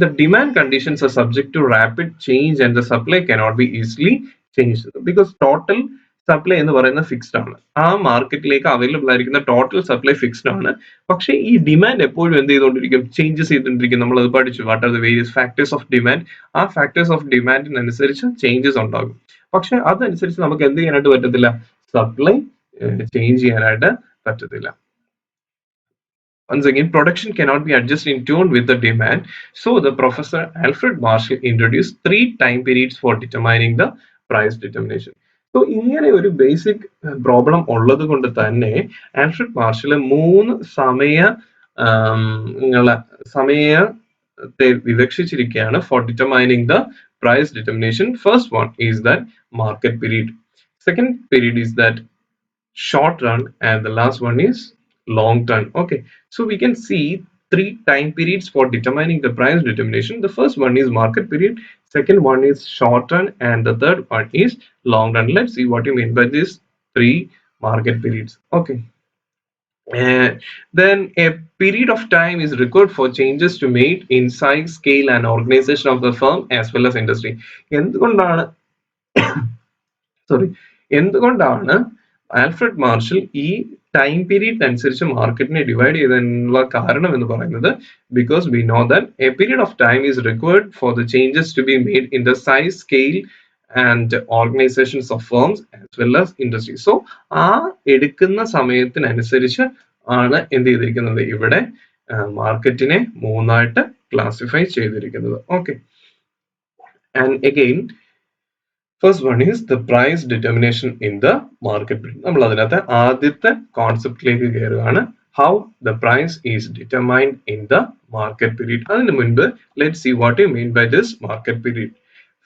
the demand conditions are subject to rapid change and the supply cannot be easily changed because total supply എന്ന് പറയുന്നത് ഫിക്സ്ഡ് ആണ്. ആ മാർക്കറ്റിലേക്ക് അവൈലബിൾ ആയിരിക്കുന്ന ടോട്ടൽ സപ്ലൈ ഫിക്സ്ഡ് ആണ്. പക്ഷേ ഈ ഡിമാൻഡ് എപ്പോഴും എന്ത് ചെയ്തുകൊണ്ടിരിക്കും, ചേഞ്ചസ് ചെയ്തുകൊണ്ടിരിക്കും. നമ്മൾ അത് പഠിച്ചു, what are the various factors of demand. ആ ഫാക്ടേഴ്സ് ഓഫ് ഡിമാൻഡിനനുസരിച്ച് ചേഞ്ചസ് ഉണ്ടാകും. പക്ഷെ അതനുസരിച്ച് നമുക്ക് എന്ത് ചെയ്യാനായിട്ട് പറ്റത്തില്ല, സപ്ലൈ ചേഞ്ച് ചെയ്യാനായിട്ട് പറ്റത്തില്ല. Once again, production cannot be adjusted in tune with the demand. So the Professor Alfred Marshall introduced 3 time periods for determining the price determination. So ഇങ്ങനെ ഒരു ബേസിക് പ്രോബ്ലം ഉള്ളത് കൊണ്ട് തന്നെ ആൽഫ്രഡ് മാർഷൽ 3 സമയത്തെ വിവക്ഷിച്ചിരിക്കുകയാണ് for determining the price determination. First one is that market period, second period is that short run, and the last one is long run. Okay, so we can see 3 time periods for determining the price determination. The first one is market period, second one is short run, and the third one is long run. Let's see what you mean by these 3 market periods. Okay, then a period of time is required for changes to made in size, scale, and organization of the firm as well as industry. എന്തുകൊണ്ടാണ് Alfred Marshall ഈ time period അനുസരിച്ച് മാർക്കറ്റിനെ divide ചെയ്തതിനുള്ള കാരണം എന്ന് പറയുന്നത്, because we know that a period of time is required for the changes to be made in the size, scale and organisations of firms as well as industry. So ആ എടുക്കുന്ന സമയത്തിനനുസരിച്ച് ആണ് എന്ത് ചെയ്തിരിക്കുന്നത്, ഇവിടെ മാർക്കറ്റിനെ 3ആയിട്ട് ക്ലാസിഫൈ ചെയ്തിരിക്കുന്നത്. Okay, and again first one is the price determination in the market period. നമ്മൾ അതിനകത്ത് ആദ്യത്തെ കോൺസെപ്റ്റിലേക്ക് കയറുകയാണ്, how the price is determined in the market period. അതിന് മുൻപ് let's see what you mean by this market period.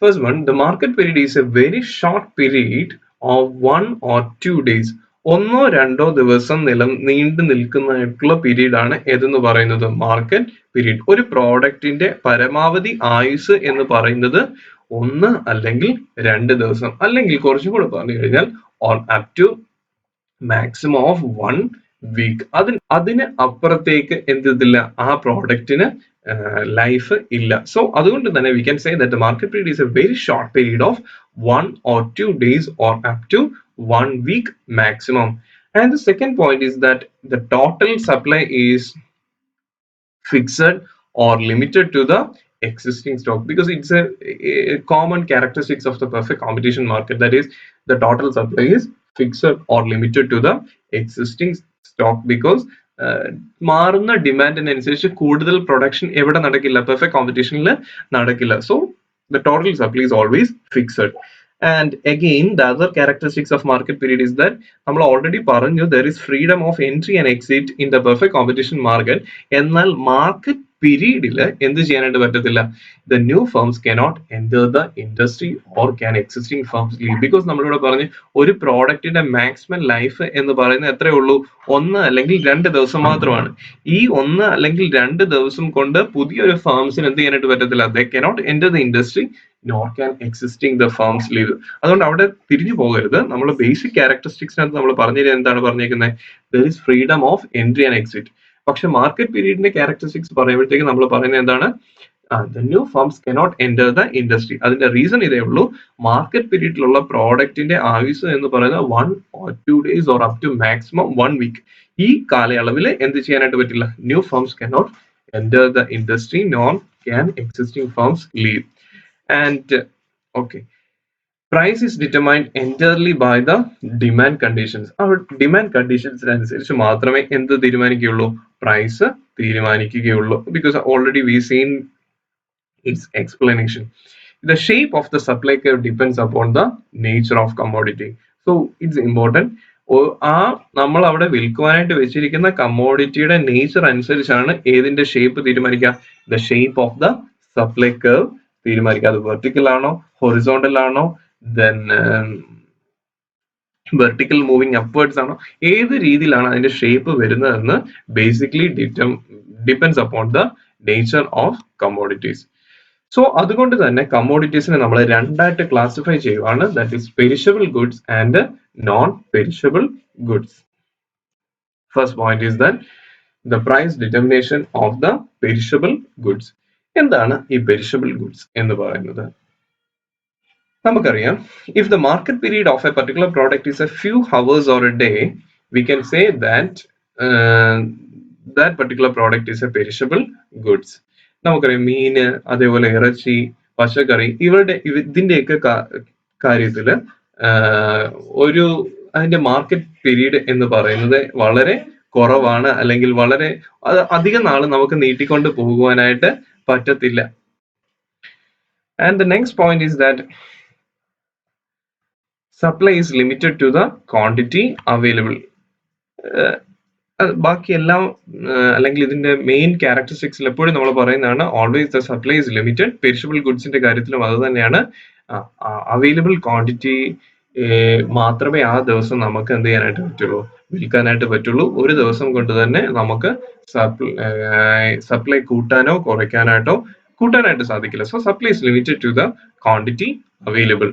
First one, the market period is a very short period of 1 or 2 days. 1-2 ദിവസം നീണ്ടു നിൽക്കുന്നതായിട്ടുള്ള period ആണ് ഏതെന്ന് പറയുന്നത് market period. ഒരു പ്രോഡക്റ്റിന്റെ പരമാവധി ആയുസ് എന്ന് പറയുന്നത് 1 അല്ലെങ്കിൽ 2 ദിവസം, അല്ലെങ്കിൽ കുറച്ചും കൂടെ പറഞ്ഞു കഴിഞ്ഞാൽ on up to maximum of 1 week. അതിന് അപ്പുറത്തേക്ക് എന്തില്ല, ആ പ്രോഡക്റ്റിന് ലൈഫ് ഇല്ല. സോ അതുകൊണ്ട് തന്നെ we can say that the market period is a very short period of 1 or 2 days or up to 1 week maximum. And the second point is that the total supply is fixed or limited to the existing stock, because it's a common characteristics of the perfect competition market, that is the total supply is fixed or limited to the existing stock, because മാറുന്ന ഡിമാൻഡിനനുസരിച്ച് കൂടുതൽ production എവിടെ നടക്കില്ല, perfect കോമ്പറ്റീഷനിൽ നടക്കില്ല. So the total supply is always fixed. And again, the other characteristics of market period is that നമ്മൾ already പറഞ്ഞു there is freedom of entry and exit in the perfect competition market. എന്നാൽ market പീരീഡിൽ എന്ത് ചെയ്യാനായിട്ട് പറ്റത്തില്ല, the new firms cannot enter the industry or can existing firms leave, because നമ്മളിവിടെ പറഞ്ഞു ഒരു പ്രോഡക്റ്റിന്റെ മാക്സിമം ലൈഫ് എന്ന് പറയുന്നത് എത്രയേ ഉള്ളൂ, 1 അല്ലെങ്കിൽ 2 ദിവസം മാത്രമാണ്. ഈ 1 അല്ലെങ്കിൽ 2 ദിവസം കൊണ്ട് പുതിയൊരു ഫേംസിന് എന്ത് ചെയ്യാനായിട്ട് പറ്റത്തില്ല, they cannot enter the industry nor can existing the firms leave. അതുകൊണ്ട് അവിടെ തിരിഞ്ഞു പോകരുത്. നമ്മൾ ബേസിക് ക്യാരക്ടറിസ്റ്റിക്സിനകത്ത് നമ്മൾ പറഞ്ഞിരുന്നത് എന്താണ് പറഞ്ഞേക്കുന്നത്, there is freedom of entry and exit. പക്ഷെ മാർക്കറ്റ് പീരീഡിന്റെ ക്യാരക്ടറിസ്റ്റിക്സ് പറയുമ്പോഴത്തേക്ക് നമ്മൾ പറയുന്നത് എന്താണ്, the new firms cannot enter the industry. അതിന്റെ റീസൺ ഇതേ ഉള്ളൂ, മാർക്കറ്റ് പീരീഡിലുള്ള പ്രോഡക്റ്റിന്റെ ആയുസ് എന്ന് പറയുന്നത് 1 or 2 days or up to maximum 1 week. ഈ കാലയളവിൽ എന്ത് ചെയ്യാനായിട്ട് പറ്റില്ല, new firms cannot enter the industry nor can existing firms leave. And okay, price is determined entirely by the demand conditions. ആ ഡിമാൻഡ് കണ്ടീഷൻസിനനുസരിച്ച് മാത്രമേ എന്ത് തീരുമാനിക്കുകയുള്ളൂ, പ്രൈസ് തീരുമാനിക്കുകയുള്ളൂ. Because already we seen its explanation. The shape of the supply curve depends upon the nature of commodity. So it's important. ആ നമ്മൾ അവിടെ വിൽക്കുവാനായിട്ട് വെച്ചിരിക്കുന്ന കമ്മോഡിറ്റിയുടെ നേച്ചർ അനുസരിച്ചാണ് ഏതിന്റെ ഷേപ്പ് തീരുമാനിക്കുക, the shape of the supply curve തീരുമാനിക്കുക. അത് വെർട്ടിക്കൽ ആണോ, ഹൊറിസോണ്ടൽ ആണോ, ദെൻ വെർട്ടിക്കൽ മൂവിങ് അപ്വേർഡ്സ് ആണോ, ഏത് രീതിയിലാണ് അതിന്റെ ഷേപ്പ് വരുന്നതെന്ന് basically depends upon the nature of commodities. So അതുകൊണ്ട് തന്നെ കമ്മോഡിറ്റീസിനെ നമ്മൾ രണ്ടായിട്ട് ക്ലാസിഫൈ ചെയ്യുവാണ്, that is perishable goods and non perishable goods. First point is that the price determination of the perishable goods. എന്താണ് ഈ പെരിഷബിൾ ഗുഡ്സ് എന്ന് പറയുന്നത്? നമുക്കറിയാം, if the market period of a particular product is a few hours or a day, we can say that that particular product is a perishable goods. നമുക്കറിയാം മീന്, അതേപോലെ ഇറച്ചി, പച്ചക്കറി, ഇതിന്റെയൊക്കെ കാര്യത്തില് ഒരു അതിന്റെ മാർക്കറ്റ് പീരീഡ് എന്ന് പറയുന്നത് വളരെ കുറവാണ്, അല്ലെങ്കിൽ വളരെ അധികം നാള് നമുക്ക് നീട്ടിക്കൊണ്ട് പോകുവാനായിട്ട് പറ്റത്തില്ല. And the next point is that supply is limited to the quantity available. ബാക്കി എല്ലാം അല്ലെങ്കിൽ ഇതിന്റെ മെയിൻ ക്യാരക്ടറിസ്റ്റിക്സിൽ എപ്പോഴും നമ്മൾ പറയുന്നതാണ് always the supply is limited. Perishable ഗുഡ്സിന്റെ കാര്യത്തിലും അത് തന്നെയാണ്, അവൈലബിൾ ക്വാണ്ടിറ്റി മാത്രമേ ആ ദിവസം നമുക്ക് എന്ത് ചെയ്യാനായിട്ട് പറ്റുള്ളൂ, വിൽക്കാനായിട്ട് പറ്റുള്ളൂ. ഒരു ദിവസം കൊണ്ട് തന്നെ നമുക്ക് സപ്ലൈ കൂട്ടാനോ കൂട്ടാനായിട്ട് സാധിക്കില്ല. So supply is limited to the quantity available.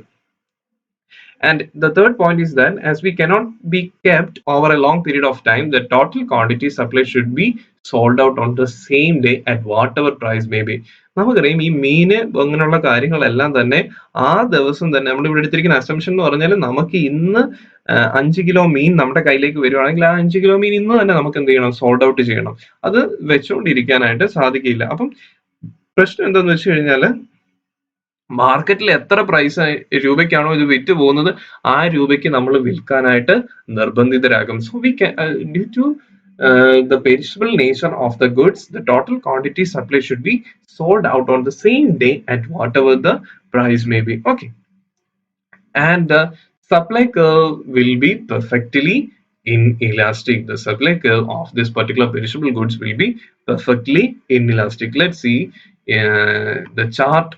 And the third point is that as we cannot be kept over a long period of time, the total quantity supply should be sold out on the same day at whatever price may be. നമുക്കറിയാം ഈ മീന് അങ്ങനെയുള്ള കാര്യങ്ങളെല്ലാം തന്നെ ആ ദിവസം തന്നെ നമ്മൾ ഇവിടെ എടുത്തിരിക്കുന്ന അസംഷൻ എന്ന് പറഞ്ഞാൽ, നമുക്ക് ഇന്ന് 5 കിലോ മീൻ നമ്മുടെ കയ്യിലേക്ക് വരുവാണെങ്കിൽ ആ 5 കിലോ മീൻ ഇന്ന് തന്നെ നമുക്ക് എന്ത് ചെയ്യണം, സോൾഡ് ഔട്ട് ചെയ്യണം. അത് വെച്ചുകൊണ്ടിരിക്കാനായിട്ട് സാധിക്കില്ല. അപ്പം പ്രശ്നം എന്താന്ന് വെച്ച് കഴിഞ്ഞാൽ, മാർക്കറ്റിൽ എത്ര പ്രൈസ് രൂപയ്ക്കാണോ ഇത് വിറ്റ് പോകുന്നത് ആ രൂപയ്ക്ക് നമ്മൾ വിൽക്കാനായിട്ട് നിർബന്ധിതരാകും. So we can due to the perishable nature of the goods, the total quantity supply should be sold out on the same day at whatever the price may be. Okay, and the supply curve will be perfectly inelastic. The supply curve of this particular perishable goods will be perfectly inelastic. Let's see the chart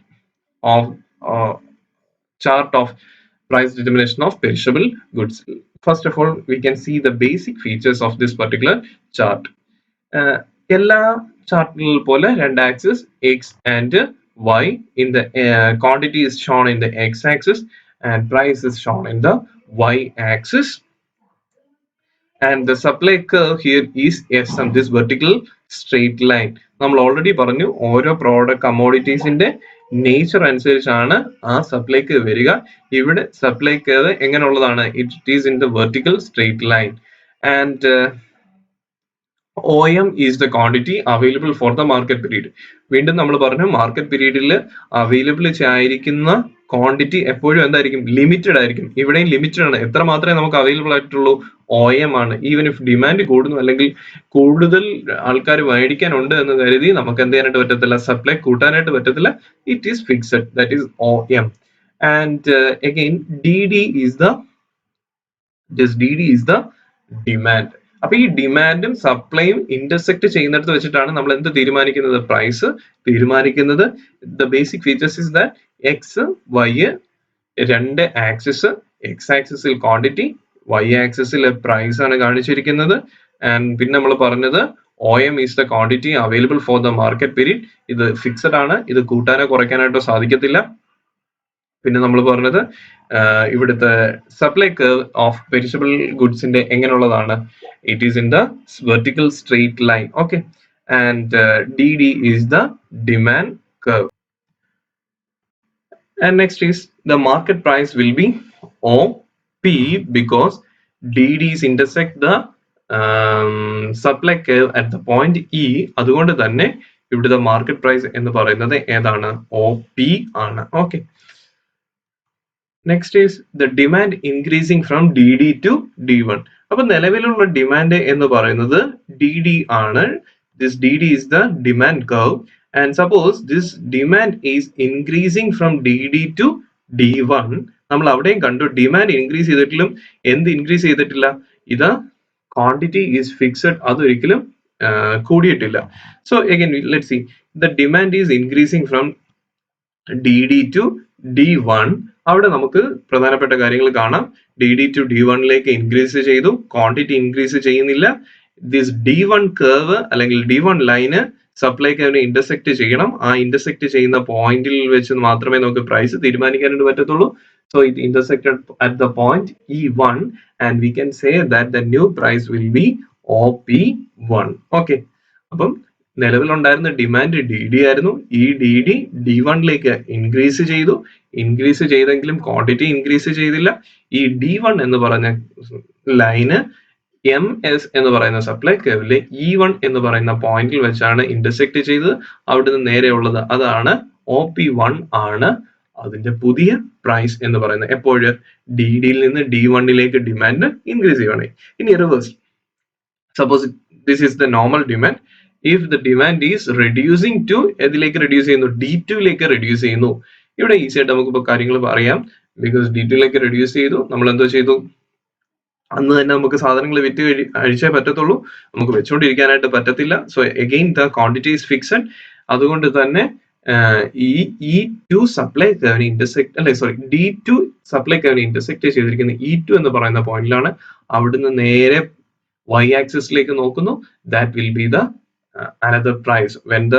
of price determination of perishable goods. First of all, we can see the basic features of this particular chart. എല്ലാ ചാർട്ടുകൾ പോലെ രണ്ട് axis x and y. In the quantity is shown in the x axis and price is shown in the y axis. And the supply curve here is SM, this vertical straight line. നമ്മൾ already പറഞ്ഞു, ഓരോ product കമ്മോഡിറ്റീസിന്റെ nature അനുസരിച്ചാണ് ആ സപ്ലൈക്ക് വരിക. ഇവിടെ സപ്ലൈക്ക് എങ്ങനെയുള്ളതാണ്, it is in the vertical straight line. And OM is the quantity available for the market period. വീണ്ടും നമ്മൾ പറഞ്ഞു, മാർക്കറ്റ് പീരീഡിൽ അവൈലബിൾ ആയിരിക്കുന്ന ക്വാണ്ടിറ്റി എപ്പോഴും എന്തായിരിക്കും, ലിമിറ്റഡ് ആയിരിക്കും. ഇവിടെയും ലിമിറ്റഡ് ആണ്. എത്ര മാത്രമേ നമുക്ക് അവൈലബിൾ ആയിട്ടുള്ളൂ, OM ആണ്. ഈവൻ ഇഫ് ഡിമാൻഡ് കൂടുന്നു അല്ലെങ്കിൽ കൂടുതൽ ആൾക്കാർ മേടിക്കാനുണ്ട് എന്ന് കരുതി നമുക്ക് എന്ത് ചെയ്യാനായിട്ട് പറ്റത്തില്ല, സപ്ലൈ കൂട്ടാനായിട്ട് പറ്റത്തില്ല. It is fixed, that is OM. and again DD is the demand. അപ്പൊ ഈ ഡിമാൻഡും സപ്ലൈയും ഇന്റർസെക്ട് ചെയ്യുന്നിടത്ത് വെച്ചിട്ടാണ് നമ്മൾ എന്ത് തീരുമാനിക്കുന്നത്, പ്രൈസ് തീരുമാനിക്കുന്നത്. The basic features is that x y രണ്ട് ആക്സിസ്, എക്സ് ആക്സിസിൽ ക്വാണ്ടിറ്റി, വൈ ആക്സിസിൽ പ്രൈസ് ആണ് കാണിച്ചിരിക്കുന്നത്. ആൻഡ് പിന്നെ നമ്മൾ പറഞ്ഞത് OM is the quantity available for the market period. ഇത് ഫിക്സഡ് ആണ്, ഇത് കൂട്ടാനോ കുറയ്ക്കാനായിട്ടോ സാധിക്കത്തില്ല. പിന്നെ നമ്മൾ പറഞ്ഞത് ഇവിടുത്തെ സപ്ലൈ കർവ് ഓഫ് പെരിഷബിൾ ഗുഡ്സിന്റെ എങ്ങനെയുള്ളതാണ്, it is in the vertical straight line. Okay, and DD is the demand curve. And next is the market price will be OP because DDs intersect the supply curve at the point E. അതുകൊണ്ട് തന്നെ ഇവിടുത്തെ market price എന്ന് പറയുന്നത് ഏതാണ്, OP ആണ്. Okay, next is the demand increasing from DD to D1. അപ്പൊ നിലവിലുള്ള demand എന്ന് പറയുന്നത് DD ആണ്. This DD is the demand curve. And suppose this demand is increasing from DD to D1. നമ്മൾ അവിടെയും കണ്ടു ഡിമാൻഡ് ഇൻക്രീസ് ചെയ്തിട്ടിലും എന്ത് ഇൻക്രീസ് ചെയ്തിട്ടില്ല, ഇത് ക്വാണ്ടിറ്റി ഈസ് ഫിക്സഡ്, അതൊരിക്കലും കൂടിയിട്ടില്ല. So again let's see the demand is increasing from DD to D1. അവിടെ നമുക്ക് പ്രധാനപ്പെട്ട കാര്യങ്ങൾ കാണാം. DD to D1ലേക്ക് ഇൻക്രീസ് ചെയ്തു, ക്വാണ്ടിറ്റി ഇൻക്രീസ് ചെയ്യുന്നില്ല. ദിസ് D1 കർവ് അല്ലെങ്കിൽ D1 ലൈന് സപ്ലൈ കർവിനെ ഇന്റർസെക്ട് ചെയ്യണം. ആ ഇന്റർസെക്ട് ചെയ്യുന്ന പോയിന്റിൽ വെച്ച് മാത്രമേ നമുക്ക് പ്രൈസ് തീരുമാനിക്കാനായിട്ട് പറ്റത്തുള്ളൂ. So it intersected at the point E1 and we can say that the new price will be OP1. Okay, അപ്പം നിലവിലുണ്ടായിരുന്ന ഡിമാൻഡ് DD ആയിരുന്നു. ഈ DD D1ലേക്ക് ഇൻക്രീസ് ചെയ്തു. ഇൻക്രീസ് ചെയ്തെങ്കിലും ക്വാണ്ടിറ്റി ഇൻക്രീസ് ചെയ്തില്ല. ഈ D1 എന്ന് പറഞ്ഞ ലൈന് MS എന്ന് പറയുന്ന സപ്ലൈ കർവിലെ E1 എന്ന് പറയുന്ന പോയിന്റിൽ വെച്ചാണ് ഇന്റർസെക്ട് ചെയ്തത്. അവിടുന്ന് നേരെയുള്ളത് അതാണ് OP1 ആണ് അതിന്റെ പുതിയ പ്രൈസ് എന്ന് പറയുന്നത്. എപ്പോഴും DDയിൽ നിന്ന് D1ലേക്ക് ഡിമാൻഡ് ഇൻക്രീസ് ചെയ്യണേ. ഇനി reverse, suppose this is the normal demand. If the demand is reducing to ഏതിലേക്ക് റെഡ്യൂസ് ചെയ്യുന്നു, D2ലേക്ക് റെഡ്യൂസ് ചെയ്യുന്നു. ഇവിടെ ഈസി ആയിട്ട് നമുക്ക് ഇപ്പോൾ കാര്യങ്ങൾ പറയാം. ബിക്കോസ് D2ലേക്ക് റെഡ്യൂസ് ചെയ്തു, നമ്മൾ എന്തോ ചെയ്തു, അന്ന് തന്നെ നമുക്ക് സാധനങ്ങൾ വിറ്റ് അഴിച്ചേ പറ്റത്തുള്ളൂ, നമുക്ക് വെച്ചുകൊണ്ടിരിക്കാനായിട്ട് പറ്റത്തില്ല. So again the quantity is fixed. അതുകൊണ്ട് തന്നെ E2 സപ്ലൈ കർവിനെ D2 സപ്ലൈ കർവിനെ ഇന്റർസെക്ട് ചെയ്തിരിക്കുന്ന E2 എന്ന് പറയുന്ന പോയിന്റിലാണ്. അവിടുന്ന് നേരെ Y ആക്സിസിലേക്ക് നോക്കുന്നു. That will be the another price when the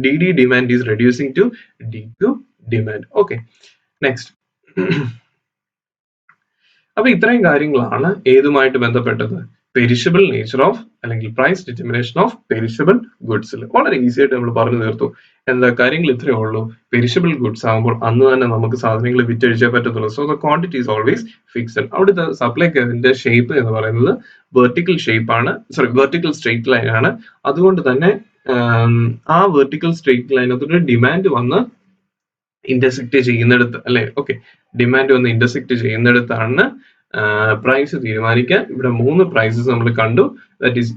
DD demand is reducing to D2 demand. Okay, next. അപ്പൊ ഇത്രയും കാര്യങ്ങളാണ് ഏതുമായിട്ട് ബന്ധപ്പെട്ടത്, പെരിഷബിൾ നേച്ചർ ഓഫ് അല്ലെങ്കിൽ പ്രൈസ് ഡിറ്റർമിനേഷൻ ഓഫ് പെരിഷബിൾ ഗുഡ്സിൽ. വളരെ ഈസി ആയിട്ട് നമ്മൾ പറഞ്ഞു തീർത്തു. എന്താ കാര്യങ്ങൾ ഇത്രയേ ഉള്ളൂ. പെരിഷബിൾ ഗുഡ്സ് ആകുമ്പോൾ അന്ന് തന്നെ നമുക്ക് സാധനങ്ങൾ വിറ്റഴിച്ചേ പറ്റത്തുള്ളൂ. So the quantity is always fixed. അവിടുത്തെ സപ്ലൈ കർവിന്റെ ഷേപ്പ് എന്ന് പറയുന്നത് വെർട്ടിക്കൽ ഷേപ്പ് ആണ്, വെർട്ടിക്കൽ സ്ട്രെയിറ്റ് ലൈൻ ആണ്. അതുകൊണ്ട് തന്നെ ആ വെർട്ടിക്കൽ സ്ട്രെയിറ്റ് ലൈനത്തോട് ഡിമാൻഡ് വന്ന് ഇന്റർസെക്ട് ചെയ്യുന്നിടത്ത് അല്ലെ, ഓക്കെ, ഡിമാൻഡ് വന്ന് ഇന്റർസെക്ട് ചെയ്യുന്നിടത്താണ് പ്രൈസ് തീരുമാനിക്കാൻ. ഇവിടെ 3 പ്രൈസസ് നമ്മൾ കണ്ടു. That is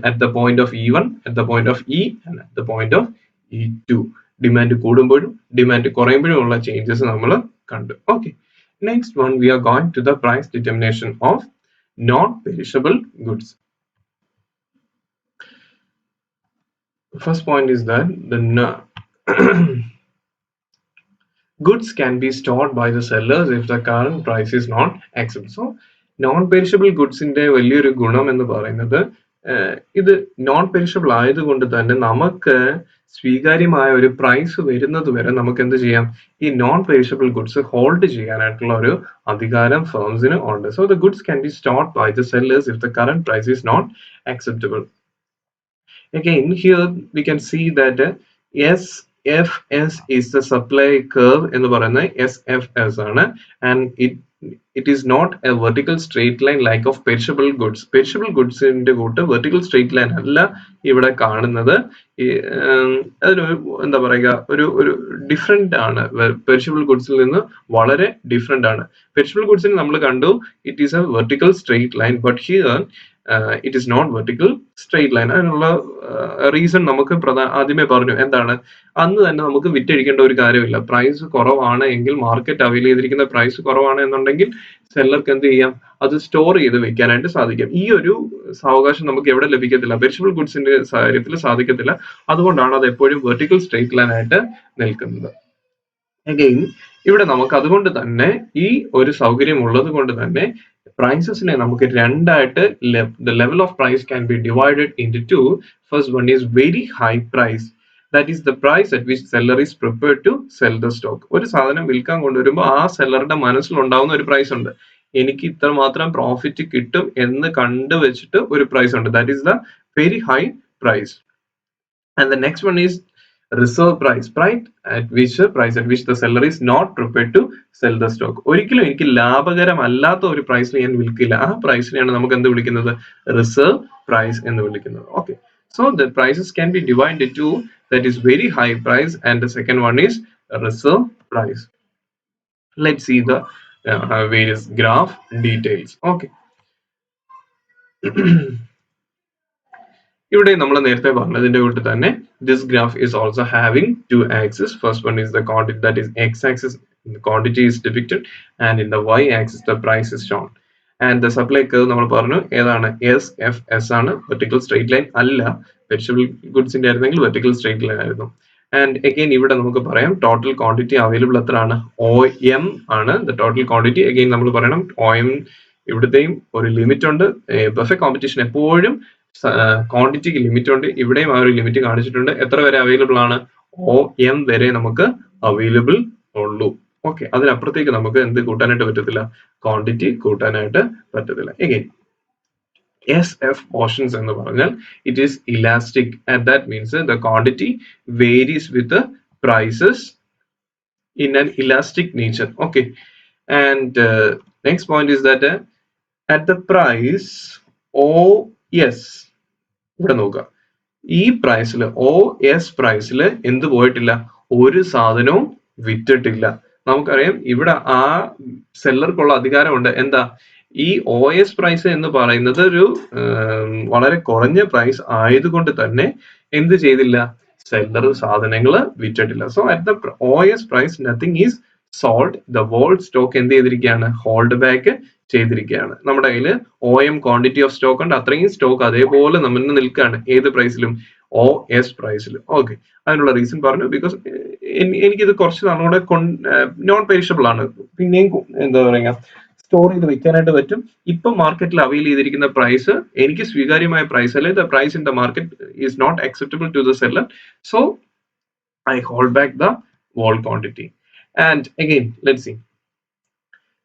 at the point of E1, at the point of E and at the point of E2. Demand കൂടുമ്പോഴും ഡിമാൻഡ് കുറയുമ്പോഴും ഉള്ള ചേഞ്ചസ് നമ്മൾ കണ്ടു. Okay, next one we are going to the price determination of non perishable goods. First point is that the goods can be stored by the sellers if the current price is not accepted. So non perishable ഗുഡ്സിന്റെ വലിയൊരു ഗുണം എന്ന് പറയുന്നത് ഇത് non perishable ആയതുകൊണ്ട് തന്നെ നമുക്ക് സ്വീകാര്യമായ ഒരു പ്രൈസ് വരുന്നത് വരെ നമുക്ക് എന്ത് ചെയ്യാം, ഈ നോൺ പെരിഷബിൾ ഗുഡ്സ് ഹോൾഡ് ചെയ്യാനായിട്ടുള്ള ഒരു അധികാരം ഫേംസിന് ഉണ്ട്. So the goods can be stored by the sellers if the current price is not acceptable. Again, here we can see that SFS is the supply curve എന്ന് പറയുന്നത് SFS ആണ്. And it is not a vertical straight line like of perishable goods. Perishable goods ന്റെ കൂട്ട് vertical straight line അല്ല ഇവിടെ കാണുന്നത്. അതിന് എന്താ പറയുക, ഒരു ഡിഫറെന്റ് ആണ്. പെരിഷബിൾ ഗുഡ്സിൽ നിന്ന് വളരെ ഡിഫറെന്റ് ആണ്. പെരിഷബിൾ ഗുഡ്സിന് നമ്മൾ കണ്ടു it is a vertical straight line, but here it is not vertical straight line. അതിനുള്ള റീസൺ നമുക്ക് ആദ്യമേ പറഞ്ഞു. എന്താണ്? അന്ന് തന്നെ നമുക്ക് വിറ്റഴിക്കേണ്ട ഒരു കാര്യമില്ല. പ്രൈസ് കുറവാണ് എങ്കിൽ, മാർക്കറ്റ് അവൈൽ ചെയ്തിരിക്കുന്ന പ്രൈസ് കുറവാണ് എന്നുണ്ടെങ്കിൽ സെല്ലർക്ക് എന്ത് ചെയ്യാം? അത് സ്റ്റോർ ചെയ്ത് വെക്കാനായിട്ട് സാധിക്കും. ഈ ഒരു സാവകാശം നമുക്ക് എവിടെ ലഭിക്കത്തില്ല? പെരിഷബിൾ ഗുഡ്സിന്റെ കാര്യത്തിൽ സാധിക്കത്തില്ല. അതുകൊണ്ടാണ് അത് എപ്പോഴും വെർട്ടിക്കൽ സ്ട്രെയിറ്റ് ലൈൻ ആയിട്ട് നിൽക്കുന്നത്. അഗെയിൻ ഇവിടെ നമുക്ക് അതുകൊണ്ട് തന്നെ ഈ ഒരു സൗകര്യം ഉള്ളത് കൊണ്ട് തന്നെ പ്രൈസസിനെ നമുക്ക് രണ്ടായിട്ട് the level of price can be divided into two. First one is very high price. That is the price at which seller is prepared to sell the stock. ഒരു സാധനം വിൽക്കാൻ കൊണ്ടുവരുമ്പോൾ ആ സെല്ലറുടെ മനസ്സിലുണ്ടാവുന്ന ഒരു പ്രൈസ് ഉണ്ട്. എനിക്ക് ഇത്ര മാത്രം പ്രോഫിറ്റ് കിട്ടും എന്ന് കണ്ടുവച്ചിട്ട് ഒരു പ്രൈസ് ഉണ്ട്. That is the very high price. And the next one is reserve price, right? At which the seller is not prepared to sell the stock. ഒരിക്കലും എനിക്ക് ലാഭകരമല്ലാത്ത ഒരു പ്രൈസിൽ ഞാൻ വിൽക്കില്ല. ആ പ്രൈസിനെയാണ് നമുക്ക് എന്ത് വിളിക്കുന്നത്? റിസർവ് പ്രൈസ് എന്ന് വിളിക്കുന്നത്. Okay, so the prices can be divided into, that is very high price, and the second one is reserve price. Let's see the various graph details. Okay. ഇവിടെ നമ്മൾ നേരത്തെ പറഞ്ഞതിന്റെ കൂട്ട് തന്നെ this graph is also having two axes. First one is the quantity, that is x-axis, the quantity is depicted, and in the y-axis the price is shown. And the supply curve നമ്മൾ പറഞ്ഞു ഏതാണ്? SFS ആണ്, vertical straight line അല്ല. perishable goods ന്റെ ആയിരുന്നെങ്കിൽ vertical straight line ആയിരുന്നു. And again ഇവിടെ നമുക്ക് പറയാം total quantity available എത്രയാണ്? OM ആണ് the total quantity. Again നമ്മൾ പറയണം OM ഇവിടുത്തെയും ഒരു ലിമിറ്റ് ഉണ്ട്. പെർഫെക്റ്റ് കോമ്പറ്റീഷൻ എപ്പോഴും ക്വാണ്ടിറ്റിക്ക് ലിമിറ്റ് ഉണ്ട്. ഇവിടെയും ആ ഒരു ലിമിറ്റ് കാണിച്ചിട്ടുണ്ട്. എത്ര വരെ അവൈലബിൾ ആണ്? OM വരെ നമുക്ക് അവൈലബിൾ ഉള്ളൂ. ഓക്കെ, അതിനപ്പുറത്തേക്ക് നമുക്ക് എന്ത് കൂട്ടാനായിട്ട് പറ്റത്തില്ല? ക്വാണ്ടിറ്റി കൂട്ടാനായിട്ട് പറ്റത്തില്ല. എഗെയിൻ SF portions എന്ന് പറഞ്ഞാൽ it is elastic, and that means the quantity varies with prices in an elastic nature. Okay, and next point is that at the price OS, ഇവിടെ നോക്കുക, ഈ പ്രൈസിൽ OS പ്രൈസിൽ എന്ത് പോയിട്ടില്ല? ഒരു സാധനവും വിറ്റിട്ടില്ല. നമുക്കറിയാം ഇവിടെ ആ സെല്ലർക്കുള്ള അധികാരമുണ്ട്. എന്താ? ഈ OS പ്രൈസ് എന്ന് പറയുന്നത് ഒരു വളരെ കുറഞ്ഞ പ്രൈസ് ആയതുകൊണ്ട് തന്നെ എന്ത് ചെയ്തില്ല? സെല്ലർ സാധനങ്ങൾ വിറ്റിട്ടില്ല. So at the OS price nothing is sold. The old stock എന്ത് ചെയ്തിരിക്കുകയാണ്? ഹോൾഡ് ബാക്ക് ചെയ്തിരിക്കുകയാണ്. നമ്മുടെ കയ്യിൽ OM ക്വാണ്ടിറ്റി ഓഫ് സ്റ്റോക്ക് ഉണ്ട്. അത്രയും സ്റ്റോക്ക് അതേപോലെ നമ്മൾ നിൽക്കുകയാണ്. ഏത് പ്രൈസിലും? OS പ്രൈസിൽ. ഓക്കെ, അതിനുള്ള റീസൺ പറഞ്ഞു. ബിക്കോസ് എനിക്കിത് കുറച്ച് നാളുകൂടെ നോൺ പെരിഷബിൾ ആണ്, പിന്നെയും എന്താ പറയുക, സ്റ്റോർ ചെയ്ത് വെക്കാനായിട്ട് പറ്റും. ഇപ്പൊ മാർക്കറ്റിൽ അവൈൽ ചെയ്തിരിക്കുന്ന പ്രൈസ് എനിക്ക് സ്വീകാര്യമായ പ്രൈസ് അല്ലെ, the price in the market is not acceptable to the seller, so I hold back the whole quantity. And again let's see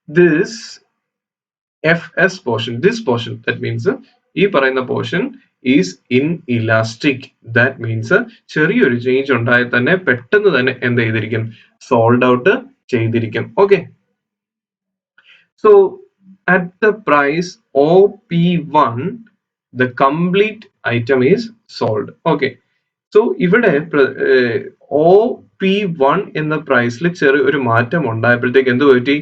this FS portion, this portion, that means ഈ പറയുന്ന portion is inelastic. That means ചെറിയൊരു change ഉണ്ടായാൽ തന്നെ പെട്ടെന്ന് തന്നെ എന്ത് ചെയ്തിരിക്കും? Sold out ചെയ്തിരിക്കും. Okay, so at the price OP1 the complete item is sold. Okay, so ഇവിടെ OP1 എന്ന പ്രൈസിൽ ചെറിയൊരു മാറ്റം ഉണ്ടായപ്പോഴത്തേക്ക് എന്ത് പറ്റി?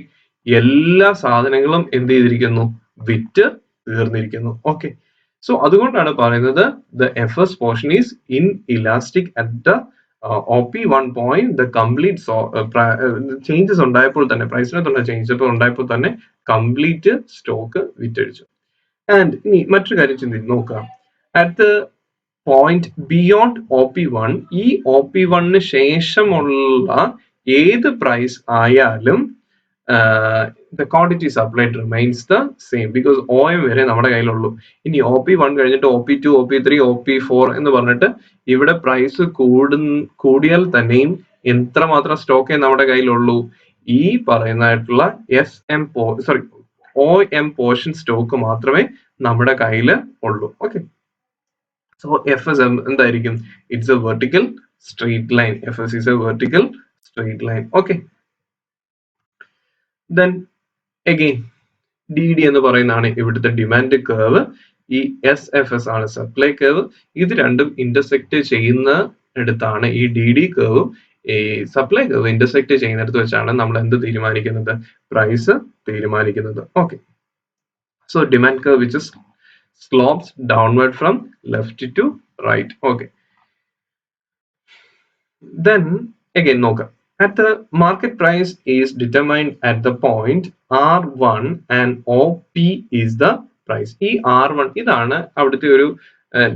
എല്ലാ സാധനങ്ങളും എന്ത് ചെയ്തിരിക്കുന്നു? വിറ്റ് തീർന്നിരിക്കുന്നു. ഓക്കെ, സോ അതുകൊണ്ടാണ് പറയുന്നത് the FS portion is inelastic at the OP1 point. the complete changes ഉണ്ടായപ്പോൾ തന്നെ, പ്രൈസിനകത്തുള്ള ചേഞ്ചസ് ഉണ്ടായപ്പോൾ തന്നെ കംപ്ലീറ്റ് സ്റ്റോക്ക് വിറ്റഴിച്ചു. ആൻഡ് ഇനി മറ്റൊരു കാര്യം ചിന്തിച്ച് നോക്കുക. At the point beyond OP1, ഈ OP1ന് ശേഷമുള്ള ഏത് പ്രൈസ് ആയാലും the quantity supplied remains the same because OM വരെ നമ്മുടെ കയ്യിലുള്ളൂ. ഇനി OP1 കഴിഞ്ഞിട്ട് OP2, OP3, OP4 എന്ന് പറഞ്ഞിട്ട് ഇവിടെ പ്രൈസ് കൂടിയാൽ തന്നെയും എത്രമാത്രം സ്റ്റോക്കേ നമ്മുടെ കയ്യിലുള്ളൂ? ഈ പറയുന്നതായിട്ടുള്ള OM പോർഷൻ സ്റ്റോക്ക് മാത്രമേ നമ്മുടെ കയ്യിൽ ഉള്ളൂ. ഓക്കെ, സോ FS എന്തായിരിക്കും? It's A vertical straight line. FS is a vertical straight line. Okay, then again DD എന്ന് പറയുന്നതാണ് ഇവിടുത്തെ ഡിമാൻഡ് കർവ്. ഈ SFS ആണ് സപ്ലൈ കർവ്. ഇത് രണ്ടും ഇന്റർസെക്ട് ചെയ്യുന്ന അടുത്താണ് ഈ DD കർവും ഈ സപ്ലൈ കർവ് ഇന്റർസെക്ട് ചെയ്യുന്നിടത്ത് വെച്ചാണ് നമ്മൾ എന്ത് തീരുമാനിക്കുന്നത്? പ്രൈസ് തീരുമാനിക്കുന്നത്. Okay, so demand curve which is slopes downward from left to right. Okay. Then again നോക്കാം. At the market price is determined at the point R1 and OP is the price. ഈ R1 ഇതാണ് അവിടുത്തെ ഒരു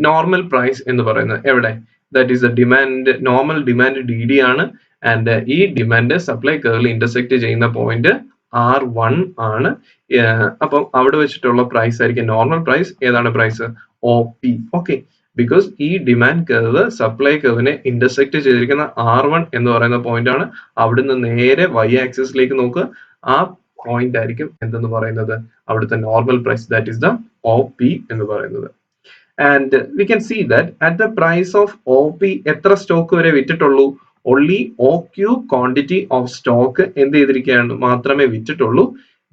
normal price എന്ന് പറയുന്നത്. എവിടെ? That is the demand, normal demand DD ആണ്. And ഈ ഡിമാൻഡ് സപ്ലൈ കർവിൽ ഇന്റർസെക്ട് ചെയ്യുന്ന പോയിന്റ് R1 ആണ്. അപ്പം അവിടെ വെച്ചിട്ടുള്ള പ്രൈസ് ആയിരിക്കും നോർമൽ പ്രൈസ്. ഏതാണ് പ്രൈസ്? OP. ഓക്കെ, ബിക്കോസ് ഈ ഡിമാൻഡ് കർവ് സപ്ലൈ കർവിനെ ഇന്റർസെക്ട് ചെയ്തിരിക്കുന്ന R1 എന്ന് പറയുന്ന പോയിന്റ് ആണ്. അവിടുന്ന് നേരെ y ആക്സിസിലേക്ക് നോക്കുക, ആ പോയിന്റ് ആയിരിക്കും എന്തെന്ന് പറയുന്നത് അവിടുത്തെ normal price. That is the OP എന്ന് പറയുന്നത്. And we can see that at the price of OP എത്ര സ്റ്റോക്ക് വരെ വിറ്റിട്ടുള്ളൂ? Only OQ quantity of stock എന്ത് ചെയ്തിരിക്കുകയാണ് മാത്രമേ വിറ്റിട്ടുള്ളൂ.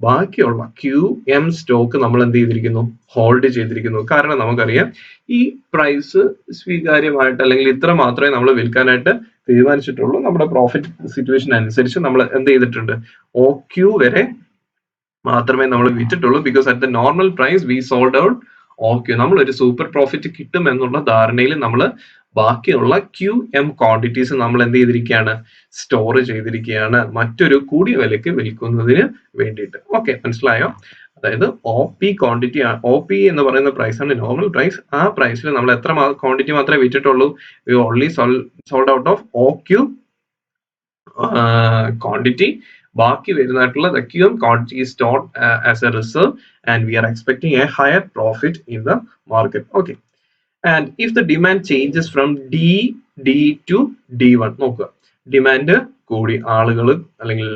ബാക്കിയുള്ള QM സ്റ്റോക്ക് നമ്മൾ എന്ത് ചെയ്തിരിക്കുന്നു? ഹോൾഡ് ചെയ്തിരിക്കുന്നു. കാരണം നമുക്കറിയാം ഈ പ്രൈസ് സ്വീകാര്യമായിട്ട് അല്ലെങ്കിൽ ഇത്ര മാത്രമേ നമ്മൾ വിൽക്കാനായിട്ട് തീരുമാനിച്ചിട്ടുള്ളൂ. നമ്മുടെ പ്രോഫിറ്റ് സിറ്റുവേഷൻ അനുസരിച്ച് നമ്മൾ എന്ത് ചെയ്തിട്ടുണ്ട്? OQ വരെ മാത്രമേ നമ്മൾ വിറ്റിട്ടുള്ളൂ. Because at the normal price we sold out OQ. നമ്മൾ ഒരു സൂപ്പർ പ്രോഫിറ്റ് കിട്ടും എന്നുള്ള ധാരണയിൽ നമ്മൾ ബാക്കിയുള്ള QM ക്വാണ്ടിറ്റീസ് നമ്മൾ എന്ത് ചെയ്തിരിക്കുകയാണ്? സ്റ്റോർ ചെയ്തിരിക്കുകയാണ് മറ്റൊരു കൂടിയ വിലയ്ക്ക് വിൽക്കുന്നതിന് വേണ്ടിയിട്ട്. ഓക്കെ, മനസ്സിലായോ? അതായത് OP ക്വാണ്ടിറ്റി, OP എന്ന് പറയുന്ന പ്രൈസ് ആണ് നോർമൽ പ്രൈസ്. ആ പ്രൈസിൽ നമ്മൾ എത്ര ക്വാണ്ടിറ്റി മാത്രമേ വിറ്റിട്ടുള്ളൂ? We only sold out of OQ quantity. ബാക്കി വരുന്നതായിട്ടുള്ള the QM quantity is stored as a reserve and we are expecting a higher profit in the market. Okay. And if the demand changes from D to D1, നോക്കുക, demand കൂടി, ആളുകൾ അല്ലെങ്കിൽ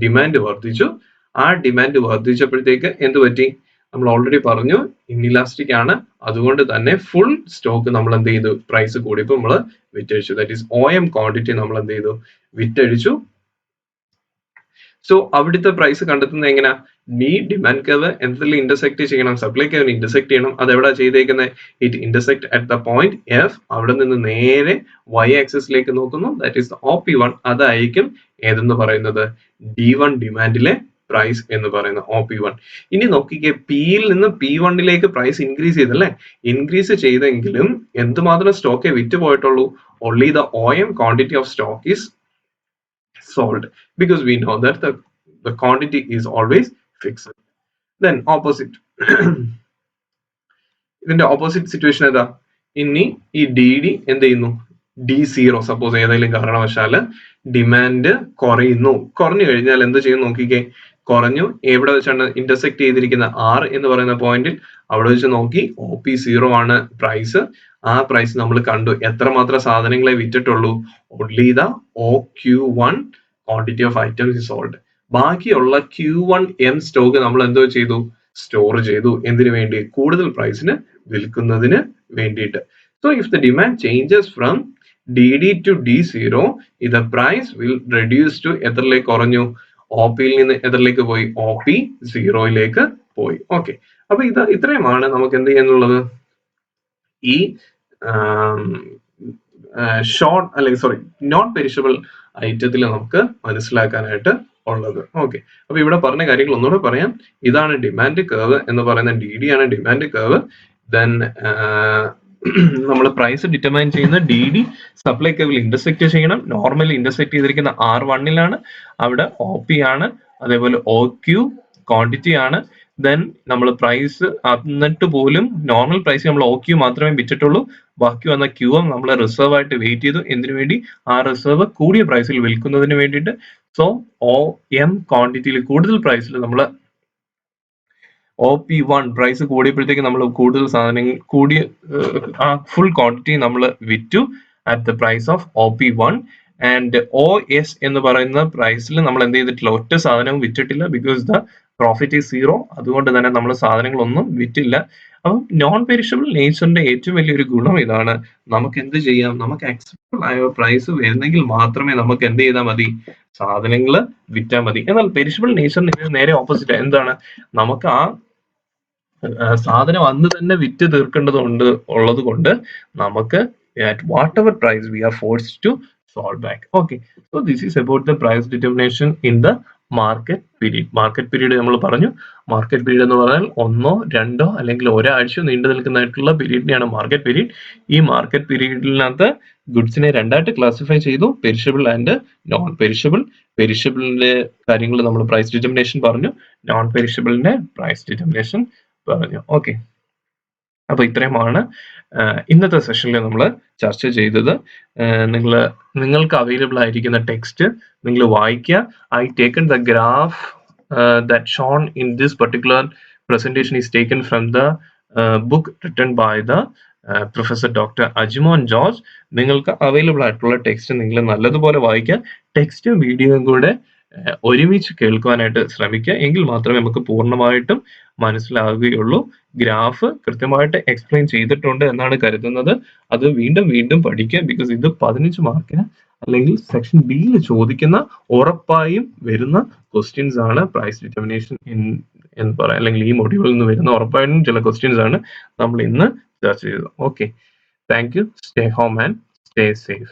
demand വർദ്ധിച്ചു. ആ demand വർദ്ധിച്ചപ്പോഴത്തേക്ക് എന്ത് പറ്റി? നമ്മൾ already പറഞ്ഞു ഇൻഇലാസ്റ്റിക് ആണ്. അതുകൊണ്ട് തന്നെ ഫുൾ സ്റ്റോക്ക് നമ്മൾ എന്ത് ചെയ്തു? പ്രൈസ് കൂടിയപ്പോൾ നമ്മൾ വിറ്റഴിച്ചു. ദാറ്റ് ഈസ് OM ക്വാണ്ടിറ്റി നമ്മൾ എന്ത് ചെയ്തു? വിറ്റഴിച്ചു. സോ അവിടുത്തെ പ്രൈസ് കണ്ടെത്തുന്നത് എങ്ങനെയാ? ഈ ഡിമാൻഡ് കർവ് എന്തെങ്കിലും ഇന്റർസെക്ട് ചെയ്യണം, സപ്ലൈ കർവിന് ഇന്റർസെക്ട് ചെയ്യണം. അത് എവിടെ ചെയ്തേക്കുന്നത്? It intersect at the point F. അവിടെ നിന്ന് നേരെ y ആക്സിസിലേക്ക് നോക്കുന്നു. That is OP1. അതായിരിക്കും ഏതെന്ന് പറയുന്നത്? D1 ഡിമാൻഡിലെ പ്രൈസ് എന്ന് പറയുന്ന OP1. ഇനി നോക്കിക്കേ, പിയിൽ നിന്ന് P1ലേക്ക് പ്രൈസ് ഇൻക്രീസ് ചെയ്തല്ലേ? ഇൻക്രീസ് ചെയ്തെങ്കിലും എന്തുമാത്രം സ്റ്റോക്കേ വിറ്റ് പോയിട്ടുള്ളൂ? Only the OM quantity of stock is sold, because we know that the quantity is always fixed. Then opposite. ഇതിന്റെ ഓപ്പോസിറ്റ് സിറ്റുവേഷൻ ഏതാ? ഇനി ഈ DD എന്ത് ചെയ്യുന്നു? D0 സപ്പോസ് ഏതെങ്കിലും കാരണവശാല് ഡിമാൻഡ് കുറയുന്നു. കുറഞ്ഞു കഴിഞ്ഞാൽ എന്ത് ചെയ്യും? നോക്കിക്കേ, കുറഞ്ഞു. എവിടെ വെച്ചാണ് ഇന്റർസെക്ട് ചെയ്തിരിക്കുന്ന? R എന്ന് പറയുന്ന പോയിന്റിൽ. അവിടെ വെച്ച് നോക്കി OP0 ആണ് പ്രൈസ്. ആ പ്രൈസ് നമ്മൾ കണ്ടു. എത്രമാത്രം സാധനങ്ങളെ വിറ്റിട്ടുള്ളൂ? Only the OQ1 quantity of items is sold. ബാക്കിയുള്ള Q1M സ്റ്റോക്ക് നമ്മൾ എന്തോ ചെയ്തു? സ്റ്റോർ ചെയ്തു. എന്തിനു വേണ്ടി? കൂടുതൽ പ്രൈസിന് വിൽക്കുന്നതിന് വേണ്ടിയിട്ട്. So if the demand changes from DD to D0, the price will reduce to എത്രയിലേക്ക് കുറഞ്ഞു? OPയിൽ നിന്ന് എത്രയിലേക്ക് പോയി? OP0യിലേക്ക് പോയി. ഓക്കെ, അപ്പൊ ഇത്രയുമാണ് നമുക്ക് എന്ത് ചെയ്യാനുള്ളത്? ഈ ഷോർട്ട് അല്ലെങ്കിൽ സോറി നോട്ട് പെരിഷബിൾ ഐറ്റത്തിൽ നമുക്ക് മനസ്സിലാക്കാനായിട്ട് ഉള്ളത്. ഓക്കെ, അപ്പൊ ഇവിടെ പറഞ്ഞ കാര്യങ്ങൾ ഒന്നുകൂടെ പറയാം. ഇതാണ് ഡിമാൻഡ് കർവ് എന്ന് പറയുന്ന DD ആണ് ഡിമാൻഡ് കർവ്. ദെൻ നമ്മൾ പ്രൈസ് ഡിറ്റർമൈൻ ചെയ്യുന്ന DD സപ്ലൈ കർവിൽ ഇന്റർസെക്ട് ചെയ്യണം. നോർമലി ഇന്റർസെക്ട് ചെയ്തിരിക്കുന്ന R1ലാണ്. അവിടെ OP ആണ്. അതേപോലെ OQ ക്വാണ്ടിറ്റി ആണ്. ദെൻ നമ്മൾ പ്രൈസ് എന്നിട്ട് പോലും നോർമൽ പ്രൈസ് നമ്മൾ OQ മാത്രമേ വിറ്റിട്ടുള്ളൂ. ബാക്കി വന്ന QM നമ്മൾ റിസർവ് ആയിട്ട് വെയിറ്റ് ചെയ്തു. എന്തിനു വേണ്ടി? ആ റിസർവ് കൂടിയ പ്രൈസിൽ വിൽക്കുന്നതിന് വേണ്ടിയിട്ട്. സോ OM ക്വാണ്ടിറ്റിയിൽ കൂടുതൽ പ്രൈസിൽ നമ്മൾ OP1 പ്രൈസ് കൂടിയപ്പോഴത്തേക്ക് നമ്മൾ കൂടുതൽ സാധനങ്ങൾ കൂടിയ ആ ഫുൾ ക്വാണ്ടിറ്റി നമ്മൾ വിറ്റു at the price of OP1. And OS എന്ന് പറയുന്ന പ്രൈസിൽ നമ്മൾ എന്ത് ചെയ്തിട്ടില്ല? ഒറ്റ സാധനവും വിറ്റിട്ടില്ല. Because the profit is 0. അതുകൊണ്ട് തന്നെ നമ്മൾ സാധനങ്ങളൊന്നും വിറ്റില്ല. അപ്പം നോൺ പെരിഷബിൾ നേച്ചറിന്റെ ഏറ്റവും വലിയൊരു ഗുണം ഇതാണ്. നമുക്ക് എന്ത് ചെയ്യാം? നമുക്ക് അക്സെപ്റ്റബിൾ ആയ പ്രൈസ് വരുന്നെങ്കിൽ മാത്രമേ നമുക്ക് എന്ത് ചെയ്താൽ മതി? സാധനങ്ങൾ വിറ്റാൽ മതി. എന്നാൽ പെരിഷബിൾ നേച്ചറിന് നേരെ ഓപ്പോസിറ്റ്. എന്താണ്? നമുക്ക് ആ സാധനം അന്ന് തന്നെ വിറ്റ് തീർക്കേണ്ടതുണ്ട് ഉള്ളത് കൊണ്ട് നമുക്ക് at whatever price we are forced to fall back. Okay, so this is about the price determination in the market period നമ്മൾ പറഞ്ഞു. മാർക്കറ്റ് പീരീഡ് എന്ന് പറഞ്ഞാൽ 1 2 അല്ലെങ്കിൽ ഒരാഴ്ച നീണ്ടു നിൽക്കുന്നതായിട്ടുള്ള പീരീഡിനെയാണ് മാർക്കറ്റ് പീരീഡ്. ഈ മാർക്കറ്റ് പീരീഡിനകത്ത് ഗുഡ്സിനെ രണ്ടായിട്ട് ക്ലാസിഫൈ ചെയ്തു, പെരിഷബിൾ ആൻഡ് നോൺ പെരിഷബിൾ. പെരിഷബിളിന്റെ കാര്യങ്ങൾ നമ്മൾ പ്രൈസ് ഡിറ്റർമിനേഷൻ പറഞ്ഞു, നോൺ പെരിഷബിളിന്റെ പ്രൈസ് ഡിറ്റർമിനേഷൻ പറഞ്ഞു. ഓക്കെ, അപ്പൊ ഇത്രയുമാണ് ഇന്നത്തെ സെഷനിൽ നമ്മൾ ചർച്ച ചെയ്തത്. നിങ്ങൾക്ക് അവൈലബിൾ ആയിരിക്കുന്ന ടെക്സ്റ്റ് നിങ്ങൾ വായിക്കുക. I taken the graph that shown in this particular presentation is taken from the book written by the professor doctor Ajmon George. നിങ്ങൾക്ക് അവൈലബിൾ ആയിട്ടുള്ള ടെക്സ്റ്റ് നിങ്ങൾ നല്ലതുപോലെ വായിക്കുക. ടെക്സ്റ്റും വീഡിയോയും കൂടെ ഒരുമിച്ച് കേൾക്കുവാനായിട്ട് ശ്രമിക്കുക. എങ്കിൽ മാത്രമേ നമുക്ക് പൂർണ്ണമായിട്ടും മനസ്സിലാവുകയുള്ളൂ. ഗ്രാഫ് കൃത്യമായിട്ട് എക്സ്പ്ലെയിൻ ചെയ്തിട്ടുണ്ട് എന്നാണ് കരുതുന്നത്. അത് വീണ്ടും പഠിക്കുക. ബിക്കോസ് ഇത് 15 മാർക്കിന് അല്ലെങ്കിൽ സെക്ഷൻ ബിയിൽ ചോദിക്കുന്ന ഉറപ്പായും വരുന്ന ക്വസ്റ്റ്യൻസ് ആണ്. പ്രൈസ് ഡിറ്റർമിനേഷൻ എന്ന് പറയാം, അല്ലെങ്കിൽ ഈ മൊഡ്യൂളിൽ നിന്ന് വരുന്ന ഉറപ്പായും ചില ക്വസ്റ്റ്യൻസ് ആണ് നമ്മൾ ഇന്ന് ചർച്ച ചെയ്തത്. Okay, thank you. Stay home and stay safe.